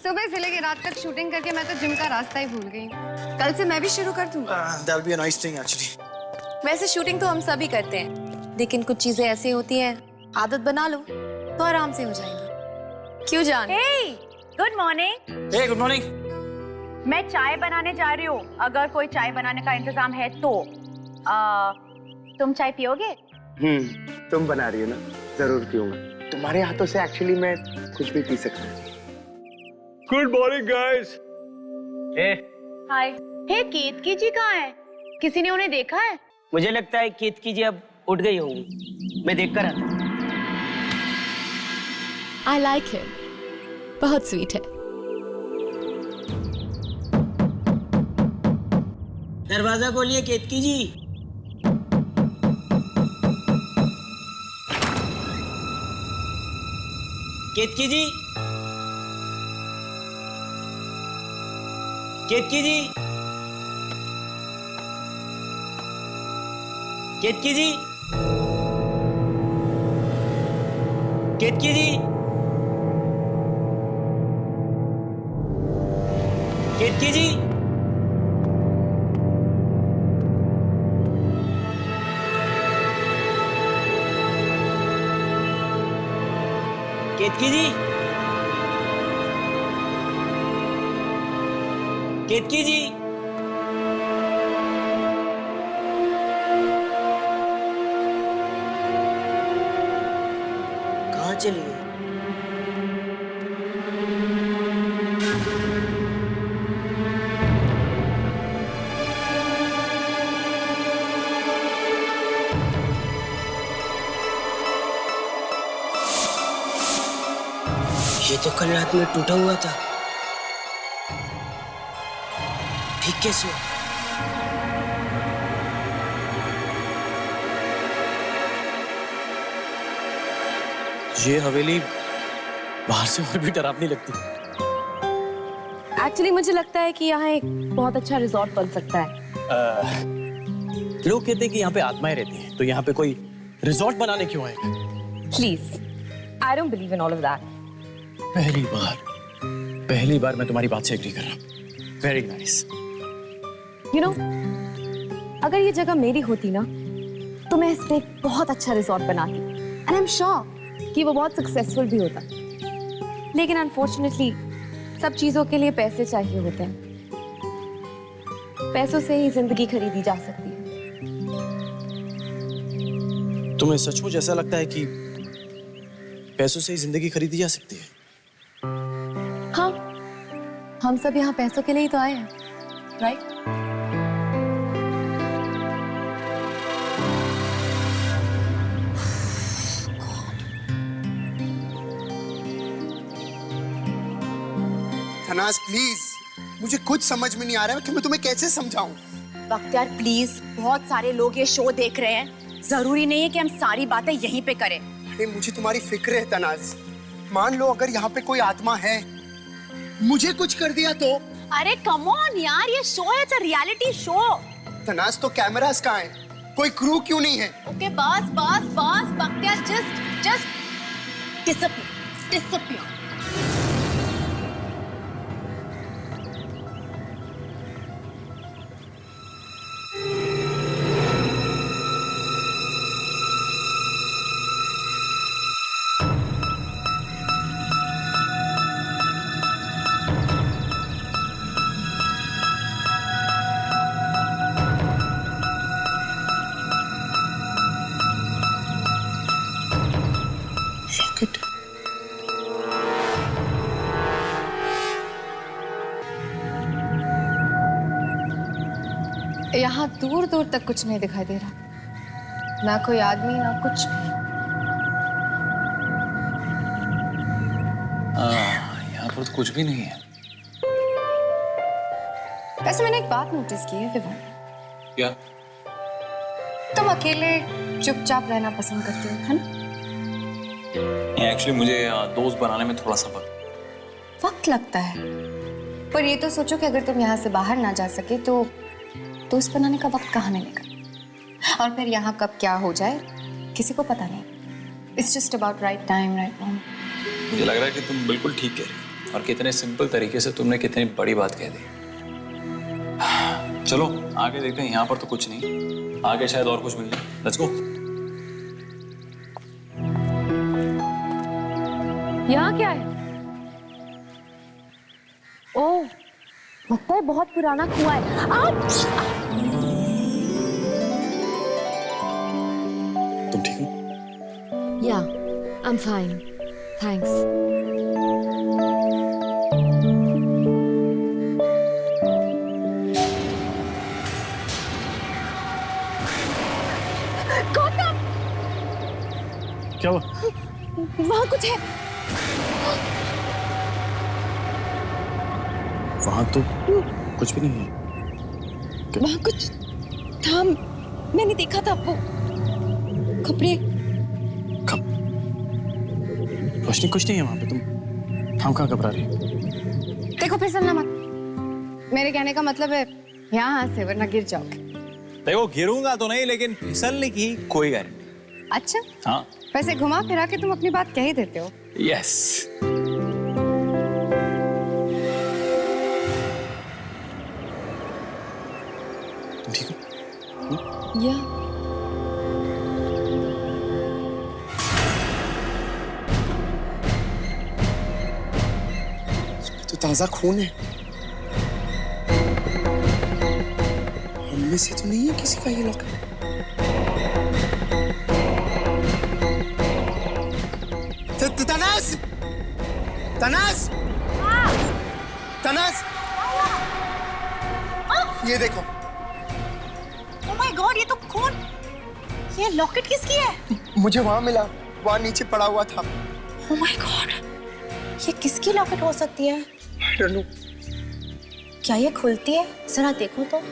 सुबह से लेकर रात तक शूटिंग करके मैं तो जिम का रास्ता ही भूल गई। कल से मैं भी शुरू कर दूंगा। That will be a nice thing actually. वैसे शूटिंग तो हम सभी करते हैं, लेकिन कुछ चीजें ऐसी होती हैं, आदत बना लो तो आराम से हो जाएंगी। क्यों जान? Good morning. Hey, good morning. मैं चाय बनाने जा रही हूँ। अगर कोई चाय बनाने का इंतजाम है तो तुम चाय पियोगे? तुम बना रही हो ना, जरूर पीऊंगा। तुम्हारे हाथों से एक्चुअली मैं कुछ भी पी सकता हूँ। Good morning guys. Hi. Hey, Ketaki ji कहाँ है? किसी ने उन्हें देखा है? मुझे लगता है केतकी जी अब उठ गई होंगी, मैं देख कर आता हूँ। आई लाइक हिम, बहुत स्वीट है। दरवाजा खोलिए केतकी जी। केतकी जी, केतकी जी, केतकी जी, केतकी जी, केतकी जी, केतकी जी, केतकी जी, कहाँ चली गई? ये तो कल रात में टूटा हुआ था, ठीक कैसे? ये हवेली बाहर से और भी डरावनी लगती है। एक्चुअली मुझे लगता है कि यहाँ एक बहुत अच्छा रिजॉर्ट बन सकता है। लोग कहते हैं कि यहाँ पे आत्माएं रहती हैं, तो यहाँ पे कोई रिजॉर्ट बनाने क्यों आएगा? Please, I don't believe in all of that. पहली बार मैं तुम्हारी बात से एग्री कर रहा हूँ। Very nice. यू नो, अगर ये जगह मेरी होती ना, तो मैं इस पे एक बहुत अच्छा रिजॉर्ट बनाती, एंड आई एम श्योर कि वो बहुत सक्सेसफुल भी होता। लेकिन अनफॉर्चुनेटली सब चीजों के लिए पैसे चाहिए होते हैं। पैसों से ही जिंदगी खरीदी जा सकती है। तुम्हें सचमुच ऐसा लगता है कि पैसों से ही जिंदगी खरीदी जा सकती है? हाँ, हम सब यहाँ पैसों के लिए ही तो आए हैं, राइट? धनाज प्लीज, मुझे कुछ समझ में नहीं आ रहा है कि मैं तुम्हें कैसे समझाऊं। बख्तियार प्लीज, बहुत सारे लोग ये शो देख रहे हैं, जरूरी नहीं है कि हम सारी बातें यहीं पे करें। अरे मुझे तुम्हारी फिक्र है तनाज। मान लो अगर यहाँ पे कोई आत्मा है, मुझे कुछ कर दिया तो? अरे कम ऑन यार, ये शो है, it's a reality show. Tanaz तो कैमरास कहाँ हैं? कोई क्रू क्यों नहीं है? ओके बस बस बस बख्तियार, जस्ट डिसअपीयर। यहाँ दूर दूर तक कुछ नहीं दिखाई दे रहा। ना कोई आदमी ना कुछ भी। यहाँ पर तो कुछ भी नहीं है। वैसे मैंने एक बात नोटिस की है विवान। क्या? तुम अकेले चुपचाप रहना पसंद करते हो, है ना? एक्चुअली मुझे दोस्त बनाने में थोड़ा सा वक्त लगता है, पर ये तो सोचो कि अगर तुम यहाँ से बाहर ना जा सके तो दोस्त बनाने का वक्त कहाँ मिलेगा। और फिर यहाँ कब क्या हो जाए किसी को पता नहीं। It's just about right time, right moment. मुझे लग रहा है कि तुम बिल्कुल ठीक कह रही हो, और कितने सिंपल तरीके से तुमने कितनी बड़ी बात कह दी। चलो आगे देखते हैं। यहाँ पर तो कुछ नहीं, आगे शायद और कुछ मिल जाए। Let's go. यहाँ क्या है? ओह, लगता है बहुत पुराना कुआं है। तुम ठीक हो? या, I am fine, thanks. Gautam! क्या हुआ? वहाँ कुछ है। वहां तो कुछ भी नहीं है। वहाँ कुछ था, मैंने देखा था वो कपड़े। रोशनी कुछ नहीं है वहां पे। तुम कहाँ घबरा रही हो? देखो फिसलना मत। मेरे कहने का मतलब है यहाँ से, वरना गिर जाओगे। देखो गिरूंगा तो नहीं, लेकिन फिसलने की कोई गारंटी। अच्छा, हाँ। वैसे घुमा फिरा के तुम अपनी बात कह ही देते हो। यस। ठीक हो? या तो ताजा खून है। हममें से तो नहीं है किसी का ये लॉकेट। तनास! तनास! तनास! ये देखो। ओह माय गॉड, ये तो खून। ये लॉकेट किसकी है? मुझे वहां मिला, वहां नीचे पड़ा हुआ था। ओह माय गॉड, ये किसकी लॉकेट हो सकती है? I don't know. क्या ये खुलती है? जरा देखो तो। ओह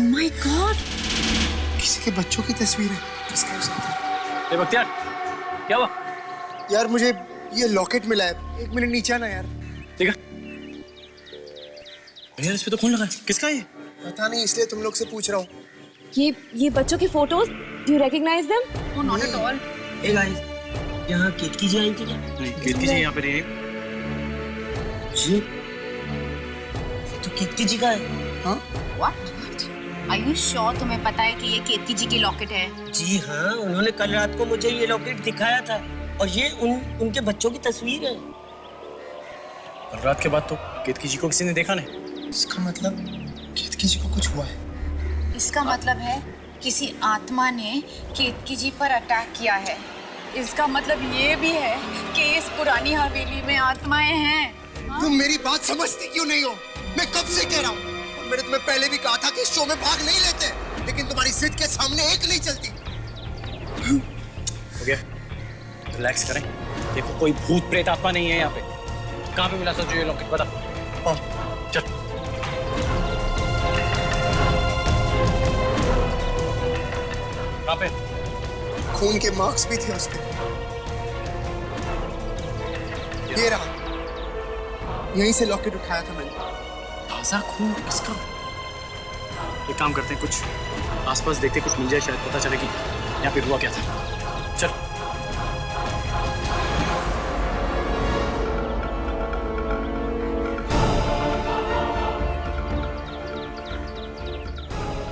माय गॉड, किसी के बच्चों की तस्वीर है। किसका हो सकता है? ए बख्तियार, क्या हुआ? यार मुझे ये लॉकेट मिला है। एक मिनट नीचे आना यार। देखा? भैया इस पे तो खून लगा है। किसका ये? पता नहीं, इसलिए तुम लोग से पूछ रहा हूँ। ये बच्चों की photos, do you recognise them? Oh not at all. Hey guys, यहाँ केतकी जी आई थी क्या? नहीं, कीर्ति जी यहाँ पे रही। जी, ये तो केतकी जी का है। हाँ? व्हाट? आर यू श्योर तुम्हें पता है कि ये केतकी जी की लॉकेट है? जी हाँ, उन्होंने कल रात को मुझे ये लॉकेट दिखाया था, और ये उनके बच्चों की तस्वीर है। कल रात के बाद तो केतकी जी को किसी ने देखा नहीं। इसका मतलब केतकी जी को कुछ हुआ है। इसका मतलब है किसी आत्मा ने केतकी जी पर अटैक किया है। इसका मतलब ये भी है कि इस पुरानी हवेली में आत्माएं हैं। तुम मेरी बात समझती क्यों नहीं हो? मैं कब से कह रहा हूँ। और मैंने तुम्हें पहले भी कहा था कि इस शो में भाग नहीं लेते, लेकिन तुम्हारी जिद के सामने एक नहीं चलती। हो गया, रिलैक्स करें। देखो कोई भूत प्रेत आत्मा नहीं है यहाँ पे। कहाँ पे मिला था जो ये लॉकेट? बता। चल। कहाँ पे? खून के मार्क्स भी थे उस पे। ये रहा, यहीं से लॉकेट उठाया था मैंने। ताजा खून किसका? एक काम करते हैं, कुछ आसपास देखते, कुछ मिल जाए, शायद पता चले कि यहाँ पे हुआ क्या था। चल।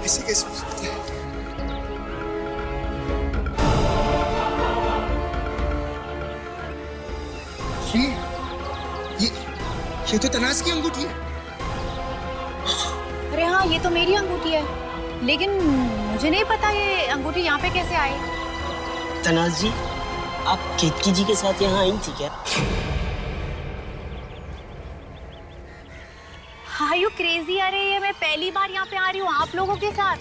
ऐसे कैसे हो सकता है? ये तो तनास की अंगूठी है। अरे हाँ, ये तो मेरी अंगूठी है, लेकिन मुझे नहीं पता ये अंगूठी यहाँ पे कैसे आई। तनास जी, आप केतकी जी के साथ यहाँ आई थी क्या? Are you crazy? अरे ये मैं पहली बार यहाँ पे आ रही हूँ आप लोगों के साथ।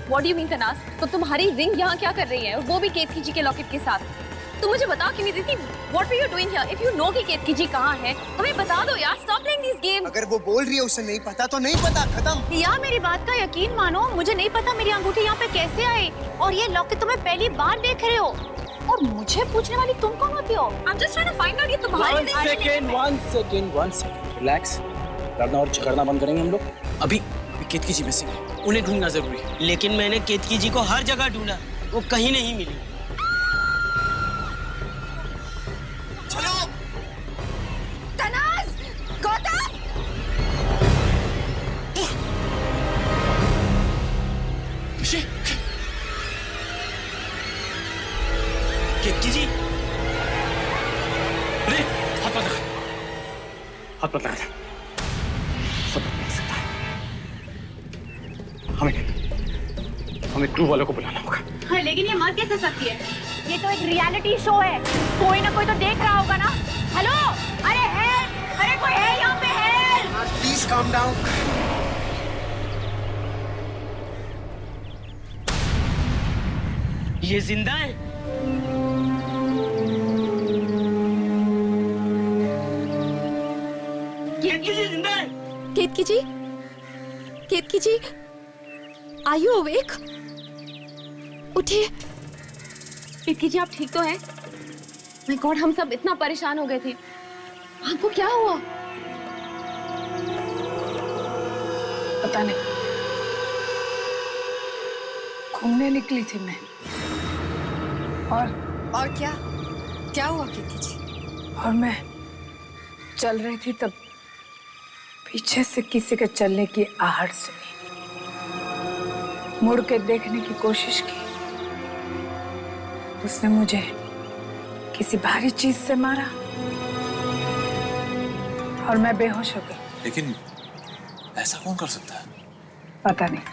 What do you mean, तनाज़? तो तुम्हारी रिंग यहाँ क्या कर रही है? और वो भी केतकी जी के लॉकेट के साथ। तुम मुझे बता क्यों नहीं देती? What were you doing here? If you know कि केतकी जी कहाँ है, हमें बता दो यार। Stop playing these games. अगर वो बोल रही है उसे नहीं पता तो नहीं पता, खत्म। यार मेरी बात का यकीन मानो, मुझे नहीं पता मेरी अंगूठी यहाँ पे कैसे आई, और ये लॉकेट तुम्हें पहली बार देख रहे हो, और मुझे पूछने वाली तुम कौन होती हो? I'm just trying to find out ये तुम्हारी one second, relax. लड़ना और झगड़ना बंद करेंगे हम लोग। अभी केतकी जी मिसिंग है, उन्हें ढूंढना जरूरी है। लेकिन मैंने केतकी जी को हर जगह ढूंढा, वो कहीं नहीं मिली। चलो। तनाज़, गौतम। केतकी जी, अरे हाथ मत लगा, सब नहीं सकता। हमें क्रू वालों को बुलाना होगा। हाँ, लेकिन ये मर कैसे सकती है? ये तो एक रियलिटी शो है, कोई ना कोई तो देख रहा होगा ना। हेलो, अरे हेल्प, अरे कोई है यहाँ पे? Help, please calm down. ये जिंदा है? केतकी जी जिंदा है? केतकी जी, केतकी जी, आर यू अवेक? उठिए। केतकी जी आप ठीक तो हैं? माय गॉड, हम सब इतना परेशान हो गए थे। आपको क्या हुआ? पता नहीं, घूमने निकली थी मैं। और क्या हुआ केतकी जी? और मैं चल रही थी तब पीछे से किसी के चलने की आहट सुनी। मुड़ के देखने की कोशिश की, उसने मुझे किसी भारी चीज से मारा और मैं बेहोश हो गई। लेकिन ऐसा कौन कर सकता है? पता नहीं,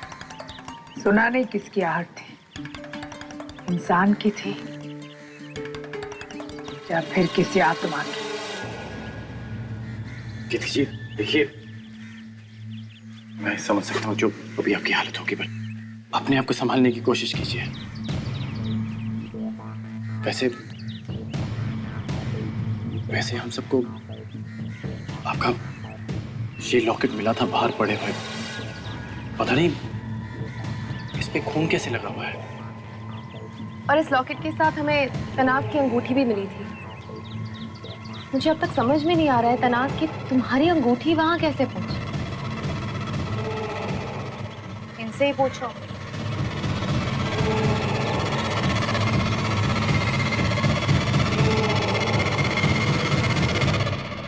सुना नहीं किसकी आहट थी, इंसान की थी या फिर किसी आत्मा की। केतकी जी देखिए, मैं समझ सकता हूँ जो अभी आपकी हालत होगी, पर अपने आप को संभालने की कोशिश कीजिए। वैसे हम सबको आपका ये लॉकेट मिला था बाहर पड़े हुए। पता नहीं इस पे खून कैसे लगा हुआ है। और इस लॉकेट के साथ हमें तनाज़ की अंगूठी भी मिली थी। मुझे अब तक समझ में नहीं आ रहा है तनाज़ की तुम्हारी अंगूठी वहां कैसे पहुंची। इनसे ही पूछो।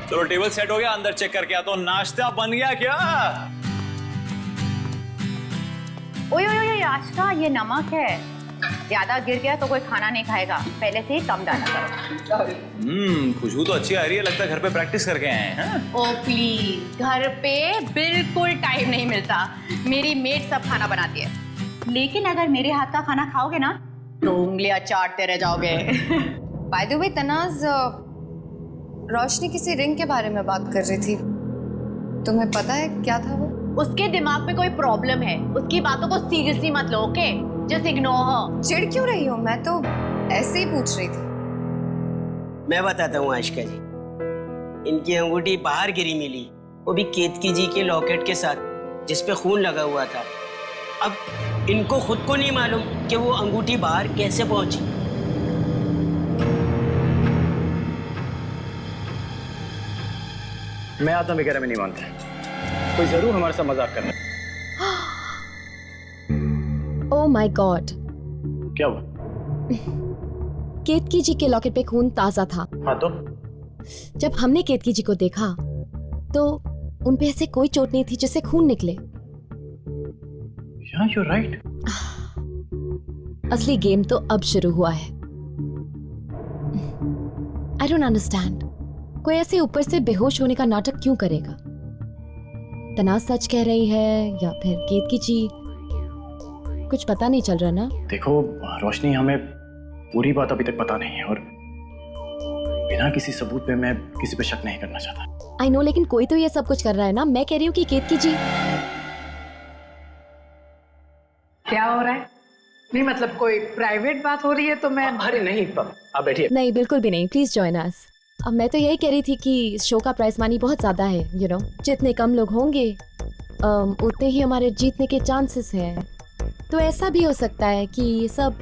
चलो टेबल सेट हो गया, अंदर चेक करके आता हूं। नाश्ता बन गया क्या? ओए ओए ओए, नाश्ता, ये नमक है, ज्यादा गिर गया तो कोई खाना नहीं खाएगा, पहले से ही कम डाला करो। खुशबू तो अच्छी आ रही है, लगता है घर पे प्रैक्टिस करके आए हैं। ओ प्लीज, घर पे बिल्कुल टाइम नहीं मिलता, मेरी मेड सब खाना बनाती है, लेकिन अगर मेरे हाथ का खाना खाओगे ना तो उंगलियां चाटते रह जाओगे। बाय द वे तनाज़, रोशनी किसी रिंग के बारे में बात कर रही थी, तुम्हें पता है क्या था वो? उसके दिमाग में कोई प्रॉब्लम है, उसकी बातों को सीरियसली मत लो, ओके? Just ignore her. चिढ़ क्यों रही हो? मैं तो ऐसे ही पूछ रही थी। मैं बताता हूँ आशिका जी, इनकी अंगूठी बाहर गिरी मिली, वो भी केतकी जी के लॉकेट के साथ जिसपे खून लगा हुआ था। अब इनको खुद को नहीं मालूम कि वो अंगूठी बाहर कैसे पहुंची। मैं आत्मा वगैरह में नहीं मानता, कोई जरूर हमारे साथ मजाक कर रहा है। ओह माय गॉड, क्या हुआ? केतकी जी के लॉकेट पे खून ताजा था। हाँ तो? जब हमने केतकी जी को देखा तो उन पे ऐसे कोई चोट नहीं थी जिससे खून निकले। Yeah, you're right. असली गेम तो अब शुरू हुआ है। I don't understand. कोई ऐसे ऊपर से बेहोश होने का नाटक क्यों करेगा? तनाज़ सच कह रही है या फिर केतकी जी? कुछ पता नहीं चल रहा ना। देखो रोशनी, हमें पूरी बात अभी तक पता नहीं है, और बिना किसी सबूत पे मैं किसी पे शक नहीं करना चाहता। आई नो, लेकिन कोई तो ये सब कुछ कर रहा है ना। मैं कह रही हूँ कि केतकी जी। क्या हो रहा है? नहीं मतलब कोई प्राइवेट बात हो रही है तो मैं। अरे नहीं, आप बैठिए। नहीं, बिल्कुल भी नहीं, प्लीज जॉइन अस। अब मैं तो यही कह रही थी कि इस शो का प्राइस मनी बहुत ज्यादा है, यू नो। जितने कम लोग होंगे उतने ही हमारे जीतने के चांसेस हैं। तो ऐसा भी हो सकता है कि ये सब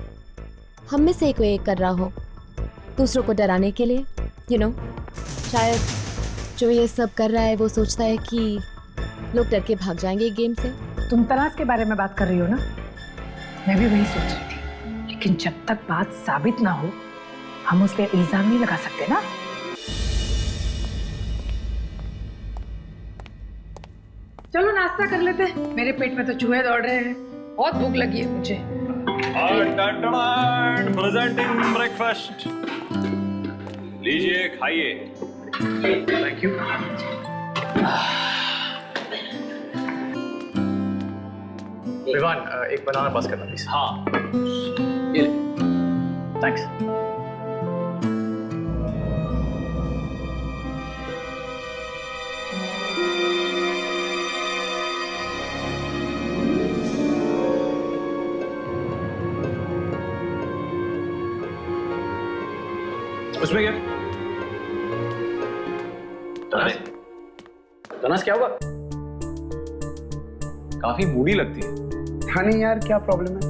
हम में से कोई एक कर रहा हो, दूसरों को डराने के लिए, यू नो। शायद जो ये सब कर रहा है वो सोचता है कि लोग डर के भाग जाएंगे गेम से। तुम तलाश के बारे में बात कर रही हो ना? मैं भी वही सोच रही थी, लेकिन जब तक बात साबित ना हो हम उस पर इल्जाम नहीं लगा सकते ना। चलो नाश्ता कर लेते हैं, मेरे पेट में तो चूहे दौड़ रहे हैं, बहुत भूख लगी है मुझे। प्रेजेंटिंग ब्रेकफास्ट, लीजिए खाइए। Thank you. विवान, एक बनाना पास करना प्लीज। हाँ, थैंक्स। उसमें क्या? तनास क्या हुआ? काफी मूडी लगती है। हाँ नहीं यार, क्या प्रॉब्लम है?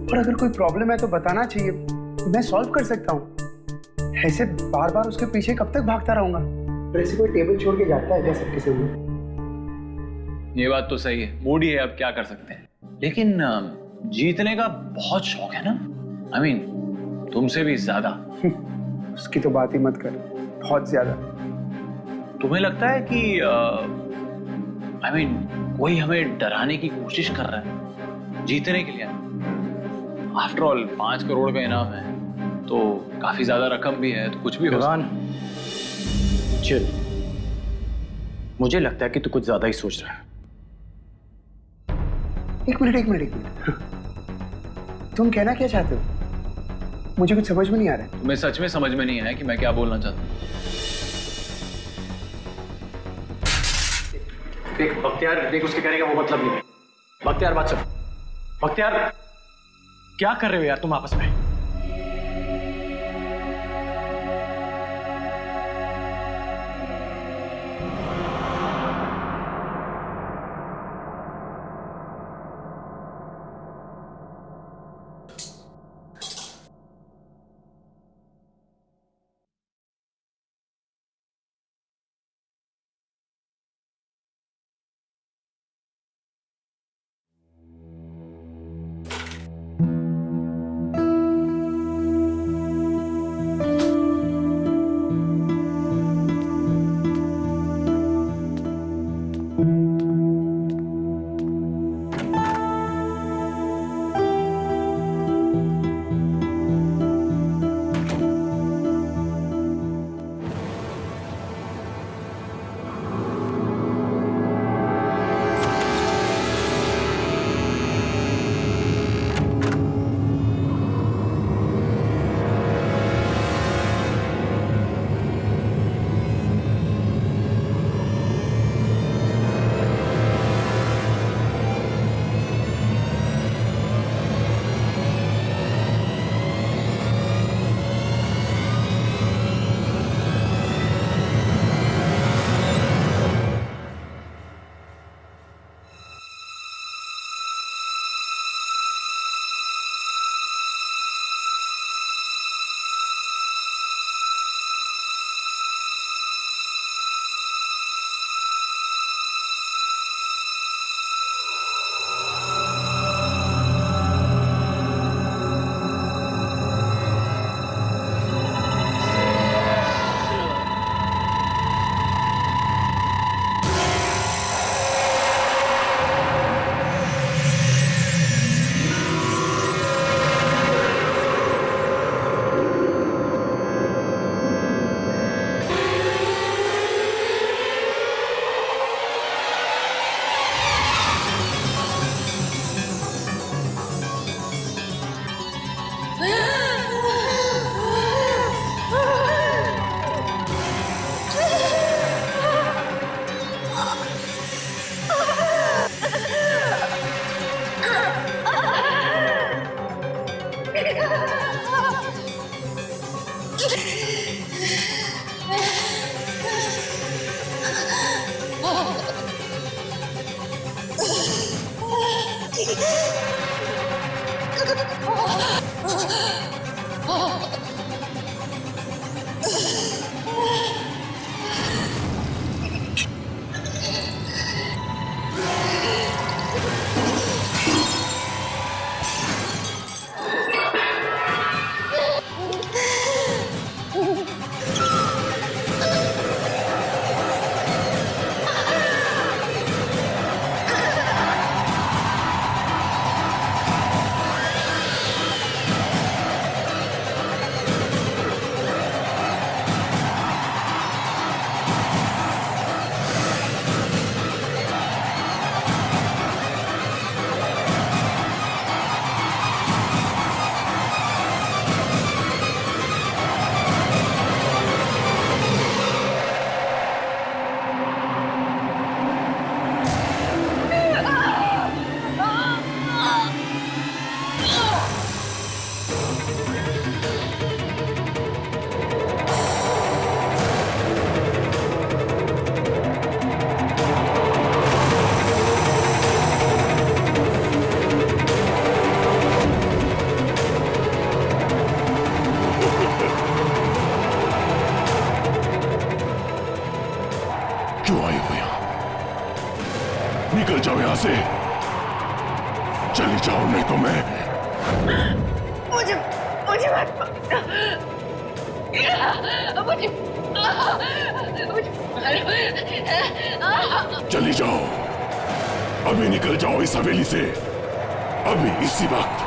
और अगर कोई प्रॉब्लम है तो बताना चाहिए, मैं सॉल्व कर सकता हूँ। ऐसे बार बार उसके पीछे कब तक भागता रहूंगा? ऐसे कोई टेबल छोड़ के जाता है क्या सबके सामने? ये बात तो सही है, मूडी है, अब क्या कर सकते हैं। लेकिन जीतने का बहुत शौक है ना। I mean, तुमसे भी ज्यादा। उसकी तो बात ही मत कर, बहुत ज्यादा। तुम्हें लगता है कि I mean, कोई हमें डराने की कोशिश कर रहा है जीतने के लिए? आफ्टर ऑल 5 करोड़ का इनाम है, तो काफी ज्यादा रकम भी है, तो कुछ भी हो सकता है। चिल, मुझे लगता है कि तू कुछ ज्यादा ही सोच रहा है। एक मिनट। तुम कहना क्या चाहते हो? मुझे कुछ समझ में नहीं आ रहा है। तुम्हें सच में समझ में नहीं आया कि मैं क्या बोलना चाहता हूँ? देख बख्तियार, देख उसके कहने का वो मतलब नहीं है। बख्तियार बात सुन। बख्तियार, क्या कर रहे हो यार तुम आपस में? निकल जाओ यहाँ से। चली जाओ नहीं तो मैं मुझे मत चली जाओ। अभी निकल जाओ इस हवेली से, अभी इसी वक्त।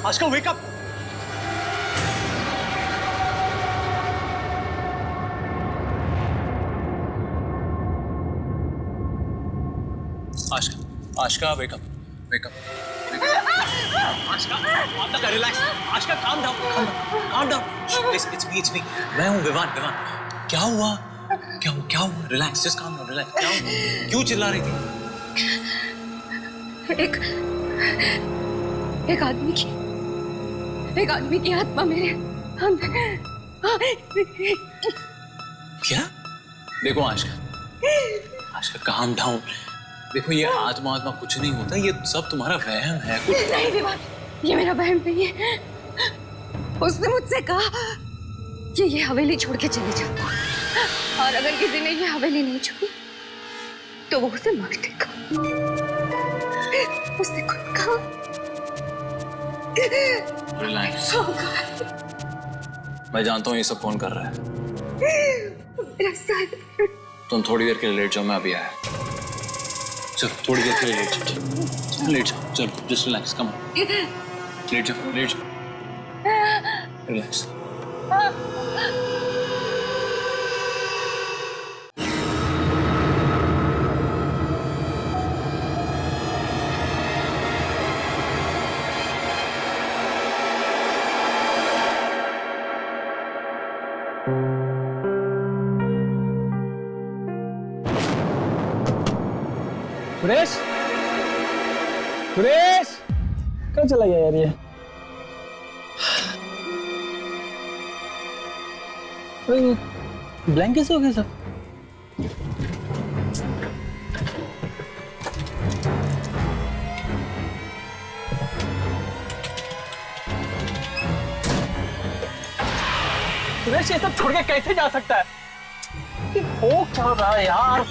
Ashka, wake up! Ashka, wake up! Wake up! Ashka, relax. Ashka, calm down. Calm down. It's me. मैं हूँ विवान. क्या हुआ? Relax, just calm down. Relax. क्या हुआ? क्यों चिल्ला रही थी? एक आदमी की आत्मा मेरे अंदर। क्या? देखो आशका काम डाउन। देखो ये आत्मा कुछ नहीं होता, ये सब तुम्हारा वहम है। नहीं विवान, ये मेरा वहम नहीं है। उसने मुझसे कहा कि ये हवेली छोड़ के चले जाओ, और अगर किसी ने ये हवेली नहीं छोड़ी तो वो उसे मार देगा। उसने खुद कहा। रिलैक्स। मैं जानता हूँ ये सब कौन कर रहा है। मेरा सर। तुम थोड़ी देर के लिए लेट जाओ, मैं अभी आया। चलो थोड़ी देर के लिए लेट जाओ। चलो जस्ट रिलैक्स, कम लेट जाओ। रिलैक्स। सुरेश कहाँ चला गया यार ये? ब्लैंक कैसे हो गया सब? सुरेश ये सब छोड़ के कैसे जा सकता है? ये भोग चल रहा है यार।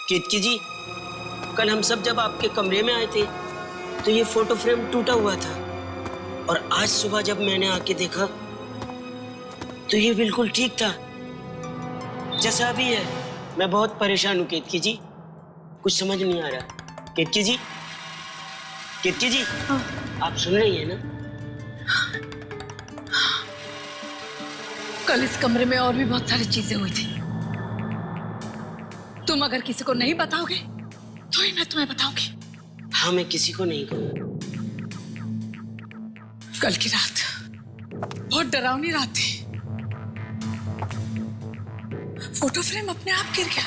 केतकी जी, कल हम सब जब आपके कमरे में आए थे तो ये फोटो फ्रेम टूटा हुआ था, और आज सुबह जब मैंने आके देखा तो ये बिल्कुल ठीक था जैसा अभी है। मैं बहुत परेशान हूँ केतकी जी, कुछ समझ नहीं आ रहा। केतकी जी आप सुन रही हैं ना? कल इस कमरे में और भी बहुत सारी चीजें हुई थी। तुम अगर किसी को नहीं बताओगे तो ही मैं तुम्हें बताऊंगी। हाँ, मैं किसी को नहीं कहूँगा। कल की रात बहुत डरावनी रात थी। फोटो फ्रेम अपने आप गिर गया।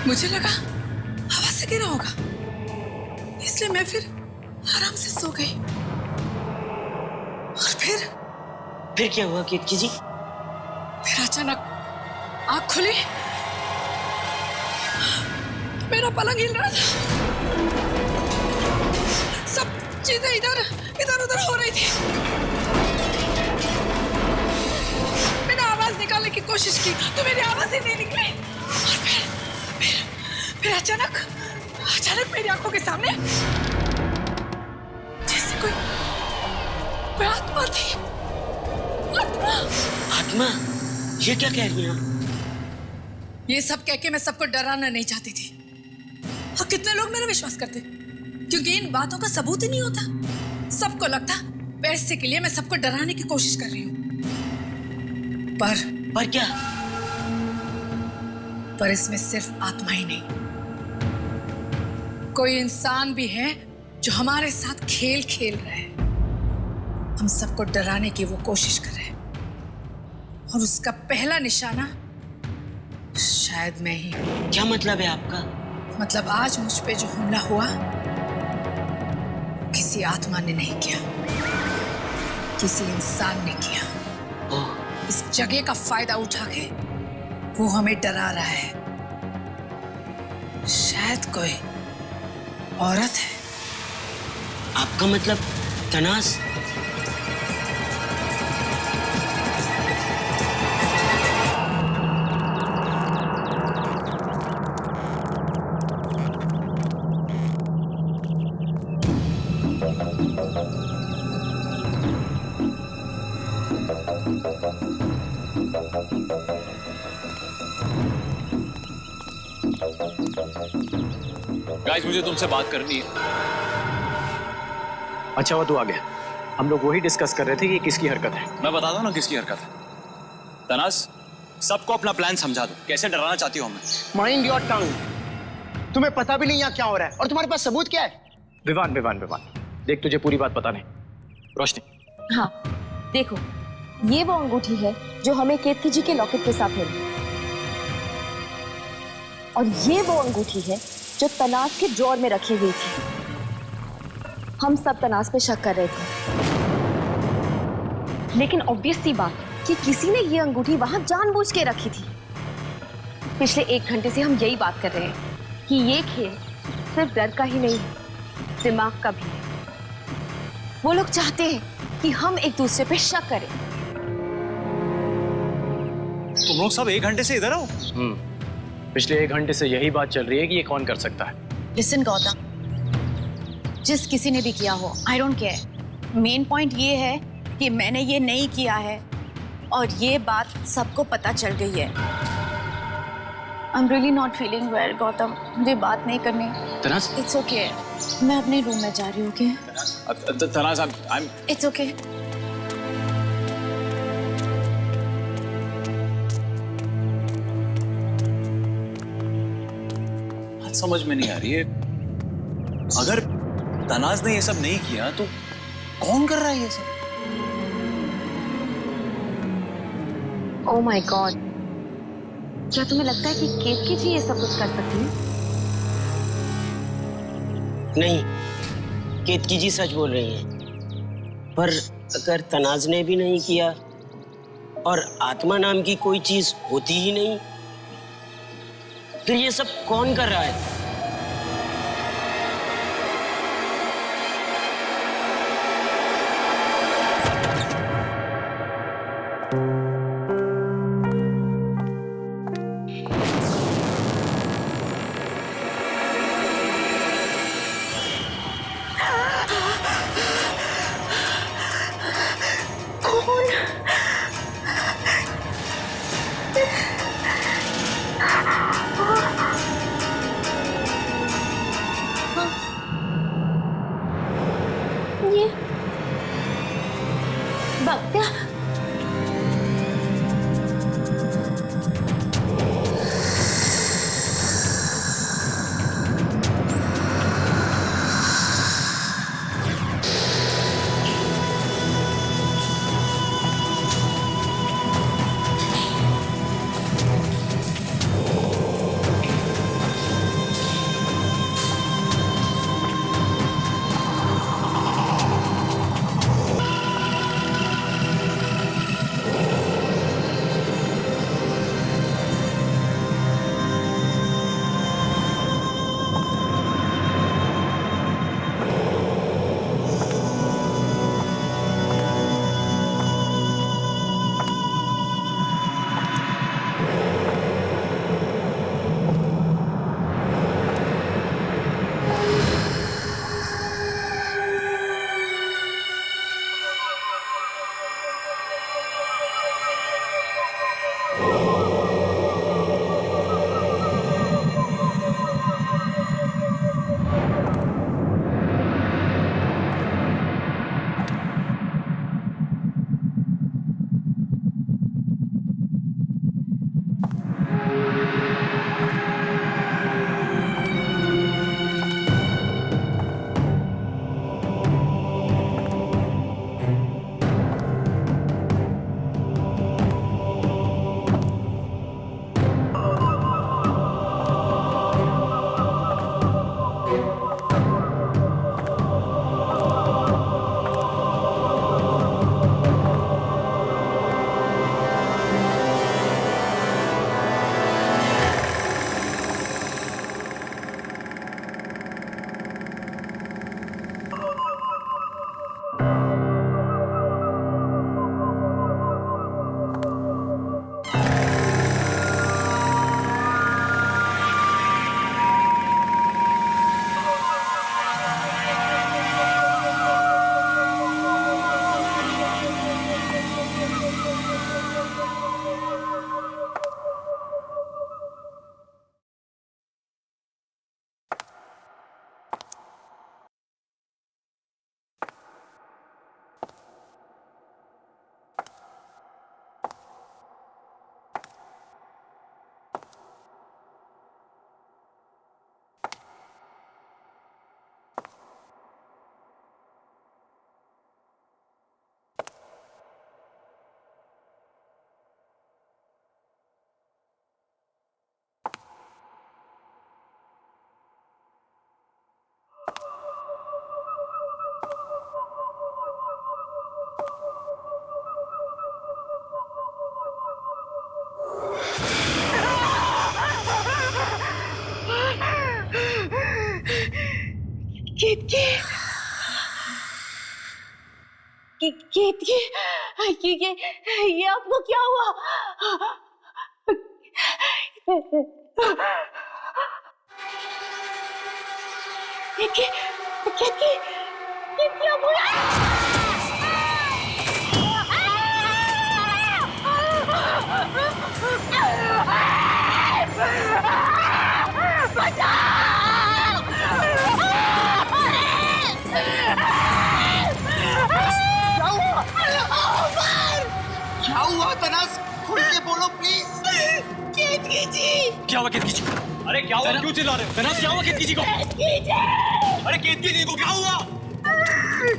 मुझे लगा हवा से गिरा होगा, इसलिए मैं फिर आराम से सो गई। और फिर क्या हुआ केतकी जी? फिर अचानक आँख खुली, मेरा पलंग हिल रहा था, सब चीजें इधर इधर उधर हो रही थी। मैंने आवाज निकालने की कोशिश की तो मेरी आवाज ही नहीं निकली। और फिर अचानक मेरी आंखों के सामने जैसे कोई आत्मा थी। आत्मा? ये क्या कह रही हैं? ये सब कह के मैं सबको डराना नहीं चाहती थी, और कितने लोग मेरा विश्वास करते, क्योंकि इन बातों का सबूत ही नहीं होता। सबको लगता पैसे के लिए मैं सबको डराने की कोशिश कर रही हूँ, पर क्या? पर इसमें सिर्फ आत्मा ही नहीं, कोई इंसान भी है जो हमारे साथ खेल खेल रहा है। हम सबको डराने की वो कोशिश कर रहे हैं, और उसका पहला निशाना शायद मैं ही हूं। क्या मतलब है आपका? मतलब आज मुझ पे जो हमला हुआ किसी आत्मा ने नहीं किया, किसी इंसान ने किया। इस जगह का फायदा उठा के वो हमें डरा रहा है। शायद कोई औरत है। आपका मतलब तनास? गाइस, मुझे तुमसे बात करनी है। अच्छा हुआ तू आ गया। हम लोग वही डिस्कस कर रहे थे कि किसकी हरकत है। मैं बता दूं ना किसकी हरकत है। तनास, सबको अपना प्लान समझा दो, कैसे डराना चाहती हो हमें। Mind your tongue. तुम्हें पता भी नहीं यहाँ क्या हो रहा है, और तुम्हारे पास सबूत क्या है? विवान, देख तुझे पूरी बात पता नहीं। रोशनी। हाँ देखो, ये वो अंगूठी है जो हमें केतकी जी के लॉकेट के साथ मिली, और ये वो अंगूठी है जो तनास के ड्रॉर में रखी हुई थी। हम सब तनास पे शक कर रहे थे, लेकिन ऑब्वियस सी बात कि किसी ने ये अंगूठी वहां जानबूझ के रखी थी। पिछले 1 घंटे से हम यही बात कर रहे हैं कि ये खेल सिर्फ डर का ही नहीं, दिमाग का भी है। वो लोग चाहते हैं कि हम एक दूसरे पे शक करें। तुम लोग सब 1 घंटे से इधर हो? पिछले 1 घंटे से यही बात चल रही है कि ये कौन कर सकता है। लिसन गौतम, जिस किसी ने भी किया हो, I don't care. Main point ये है कि मैंने ये नहीं किया है, और ये बात सबको पता चल गई है। I am really not feeling well Gautam, मुझे बात नहीं करनी। तनास, इट्स ओके, मैं अपने रूम में जा रही हूँ। Okay Tanaz, it's okay. समझ में नहीं आ रही है। अगर तनाज ने ये सब नहीं किया तो कौन कर रहा है ये सब? ओह माय गॉड, क्या तुम्हें लगता है कि केतकी जी ये सब कुछ कर सकती है? नहीं, केतकी जी सच बोल रही हैं। पर अगर तनाज ने भी नहीं किया और आत्मा नाम की कोई चीज होती ही नहीं, फिर ये सब कौन कर रहा है? केतकी ये आपको क्या हुआ? क्या बोला? क्या हुआ तनास? खुल के बोलो प्लीज। केतकी जी, क्या हुआ केतकी जी को? अरे क्या हुआ? क्यों चिल्ला रहे हो? तनास क्या हुआ केतकी जी को? अरे केतकी जी को क्या हुआ?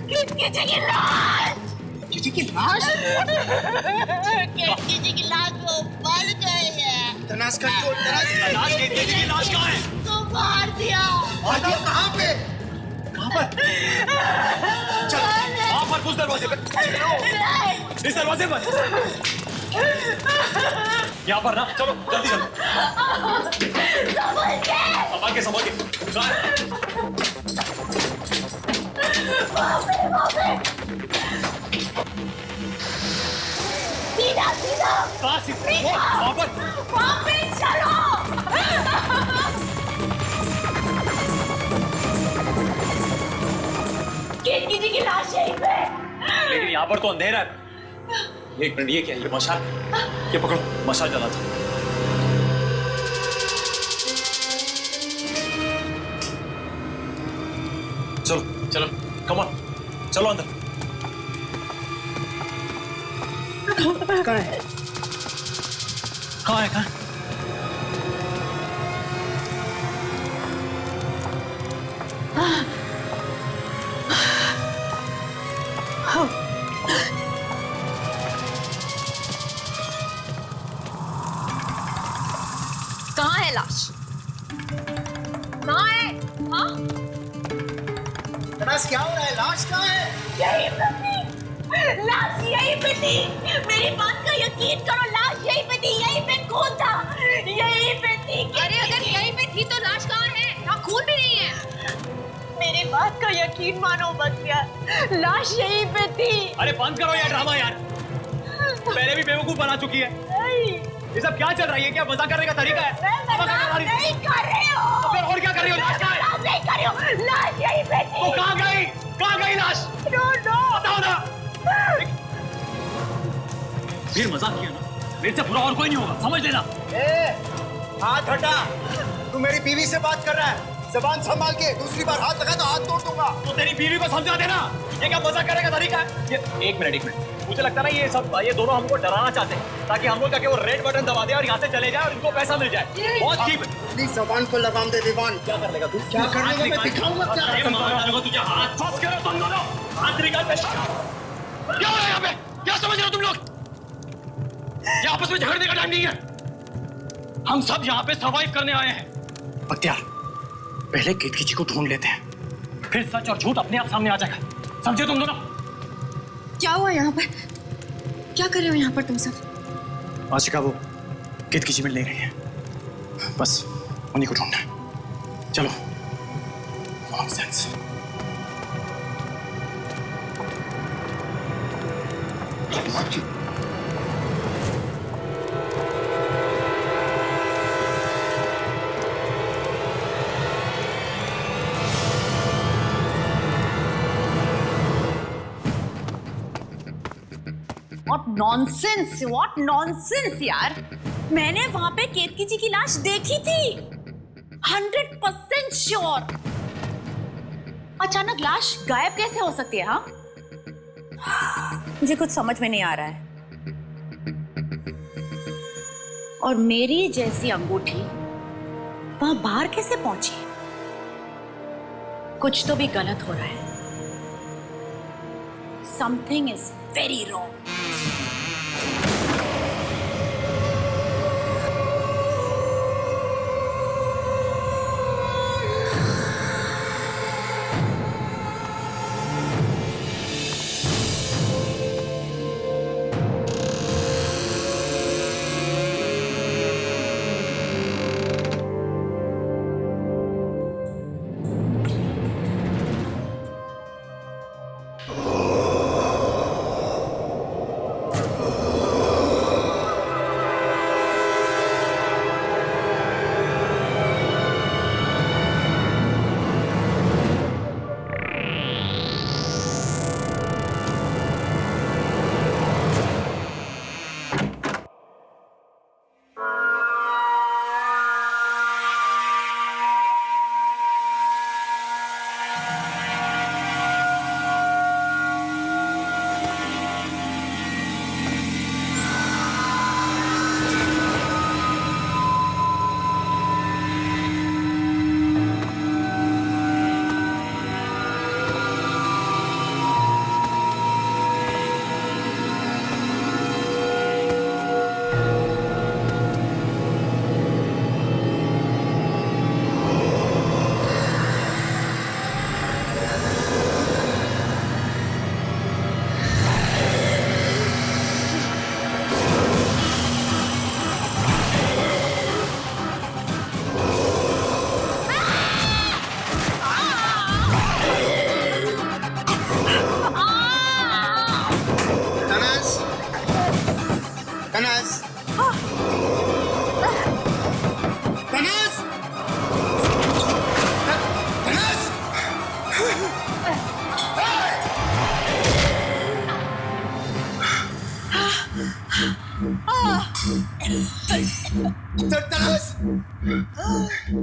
केतकी जी की लाश। किसी की लाश? केतकी जी की लाश वो मर गई है। तनास कंट्रोल, तनास। केतकी जी की लाश कहाँ है? तो मार दिया। बताओ कहाँ पे? कहाँ पर? चल, वहाँ पर उस दरवाजे पर। इस दरवाजे पर। यहाँ पर ना, चलो जल्दी चलो। संभाल के, संभाल के। सीधा सीधा। कहाँ सीधा? वहाँ पर। वहाँ पे चलो। केतकी जी की लाश यहीं पे। लेकिन यहाँ पर तो अंधेरा है। एक मिनट, ये क्या है? ये मशाल? ये पकड़ो, मशाल जला था। चलो चलो, कम ऑन, चलो अंदर। कहाँ है? कहाँ है? कहाँ? कहाँ है लाश? कहाँ है? हाँ? तनास क्या हो रहा है? लाश कहाँ है? यहीं पे थी। लाश यहीं पे थी। मेरी बात का यकीन करो, लाश यहीं पे थी। यहीं पे खून था। यहीं पे थी। अरे अगर यहीं पे थी तो लाश कहाँ है? यहाँ खून भी नहीं है। मेरी बात का यकीन मानो मत यार, लाश यहीं पे थी। अरे बंद करो यार ड्रामा यार, पहले भी बेवकूफ बना चुकी है। ये सब क्या चल रहा है? क्या मजाक करने का तरीका है? नहीं कर रहे हो। तो फिर और क्या कर रही हो? लाश कहाँ है? नहीं कर रही हो, लाश यहीं पे थी। तो कहाँ गई? कहाँ गई लाश? बताओ ना। फिर मजाक किया ना, मेरे से बुरा और कोई नहीं होगा, समझ लेना। हाथ हटा। तू मेरी बीवी से बात कर रहा है, जबान संभाल के। दूसरी बार हाथ लगा तो हाथ तोड़ दूंगा। तो तेरी बीवी को समझा देना, ये क्या मजाक करने का तरीका है? ये एक मिनट, मुझे लगता है ना ये दोनों हमको डराना चाहते हैं, ताकि हम लोग जाके वो रेड बटन दबा दे और यहाँ से चले जाए और इनको पैसा मिल जाए। बहुत चीप है। प्लीज जबान को लगाम दे विवान। क्या कर लेगा तू? क्या कर लेगा? मैं दिखाऊंगा क्या। तुझे हाथ फंस कर तुम दोनों हाथ निकाल। क्या हो रहा है यहाँ पे? क्या समझ रहे हो तुम लोग? ये आपस में झगड़ने का टाइम नहीं है। हम सब यहाँ पे सर्वाइव करने आए हैं। बख्तियार, पहले केतकी जी को ढूंढ लेते हैं, फिर सच और झूठ अपने आप सामने आ जाएगा। समझे तुम दोनों? क्या हुआ यहाँ पर? क्या कर रहे हो यहाँ पर तुम सब? आशिका, वो केतकी जी मिल नहीं रही है, बस उन्हीं को ढूंढना है। चलो। नॉनसेंस। What nonsense यार। मैंने वहां पे केतकी जी की लाश देखी थी, 100% श्योर। अचानक लाश गायब कैसे हो सकती है? हाँ, मुझे कुछ समझ में नहीं आ रहा है। और मेरी जैसी अंगूठी वहां बाहर कैसे पहुंची? कुछ तो भी गलत हो रहा है। Something is very wrong.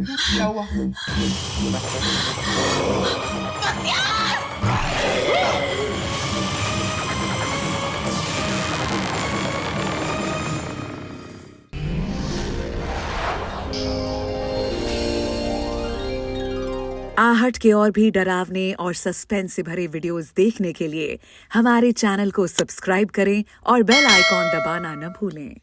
क्या हुआ? आहट के और भी डरावने और सस्पेंस से भरे वीडियोस देखने के लिए हमारे चैनल को सब्सक्राइब करें और बेल आइकॉन दबाना न भूलें।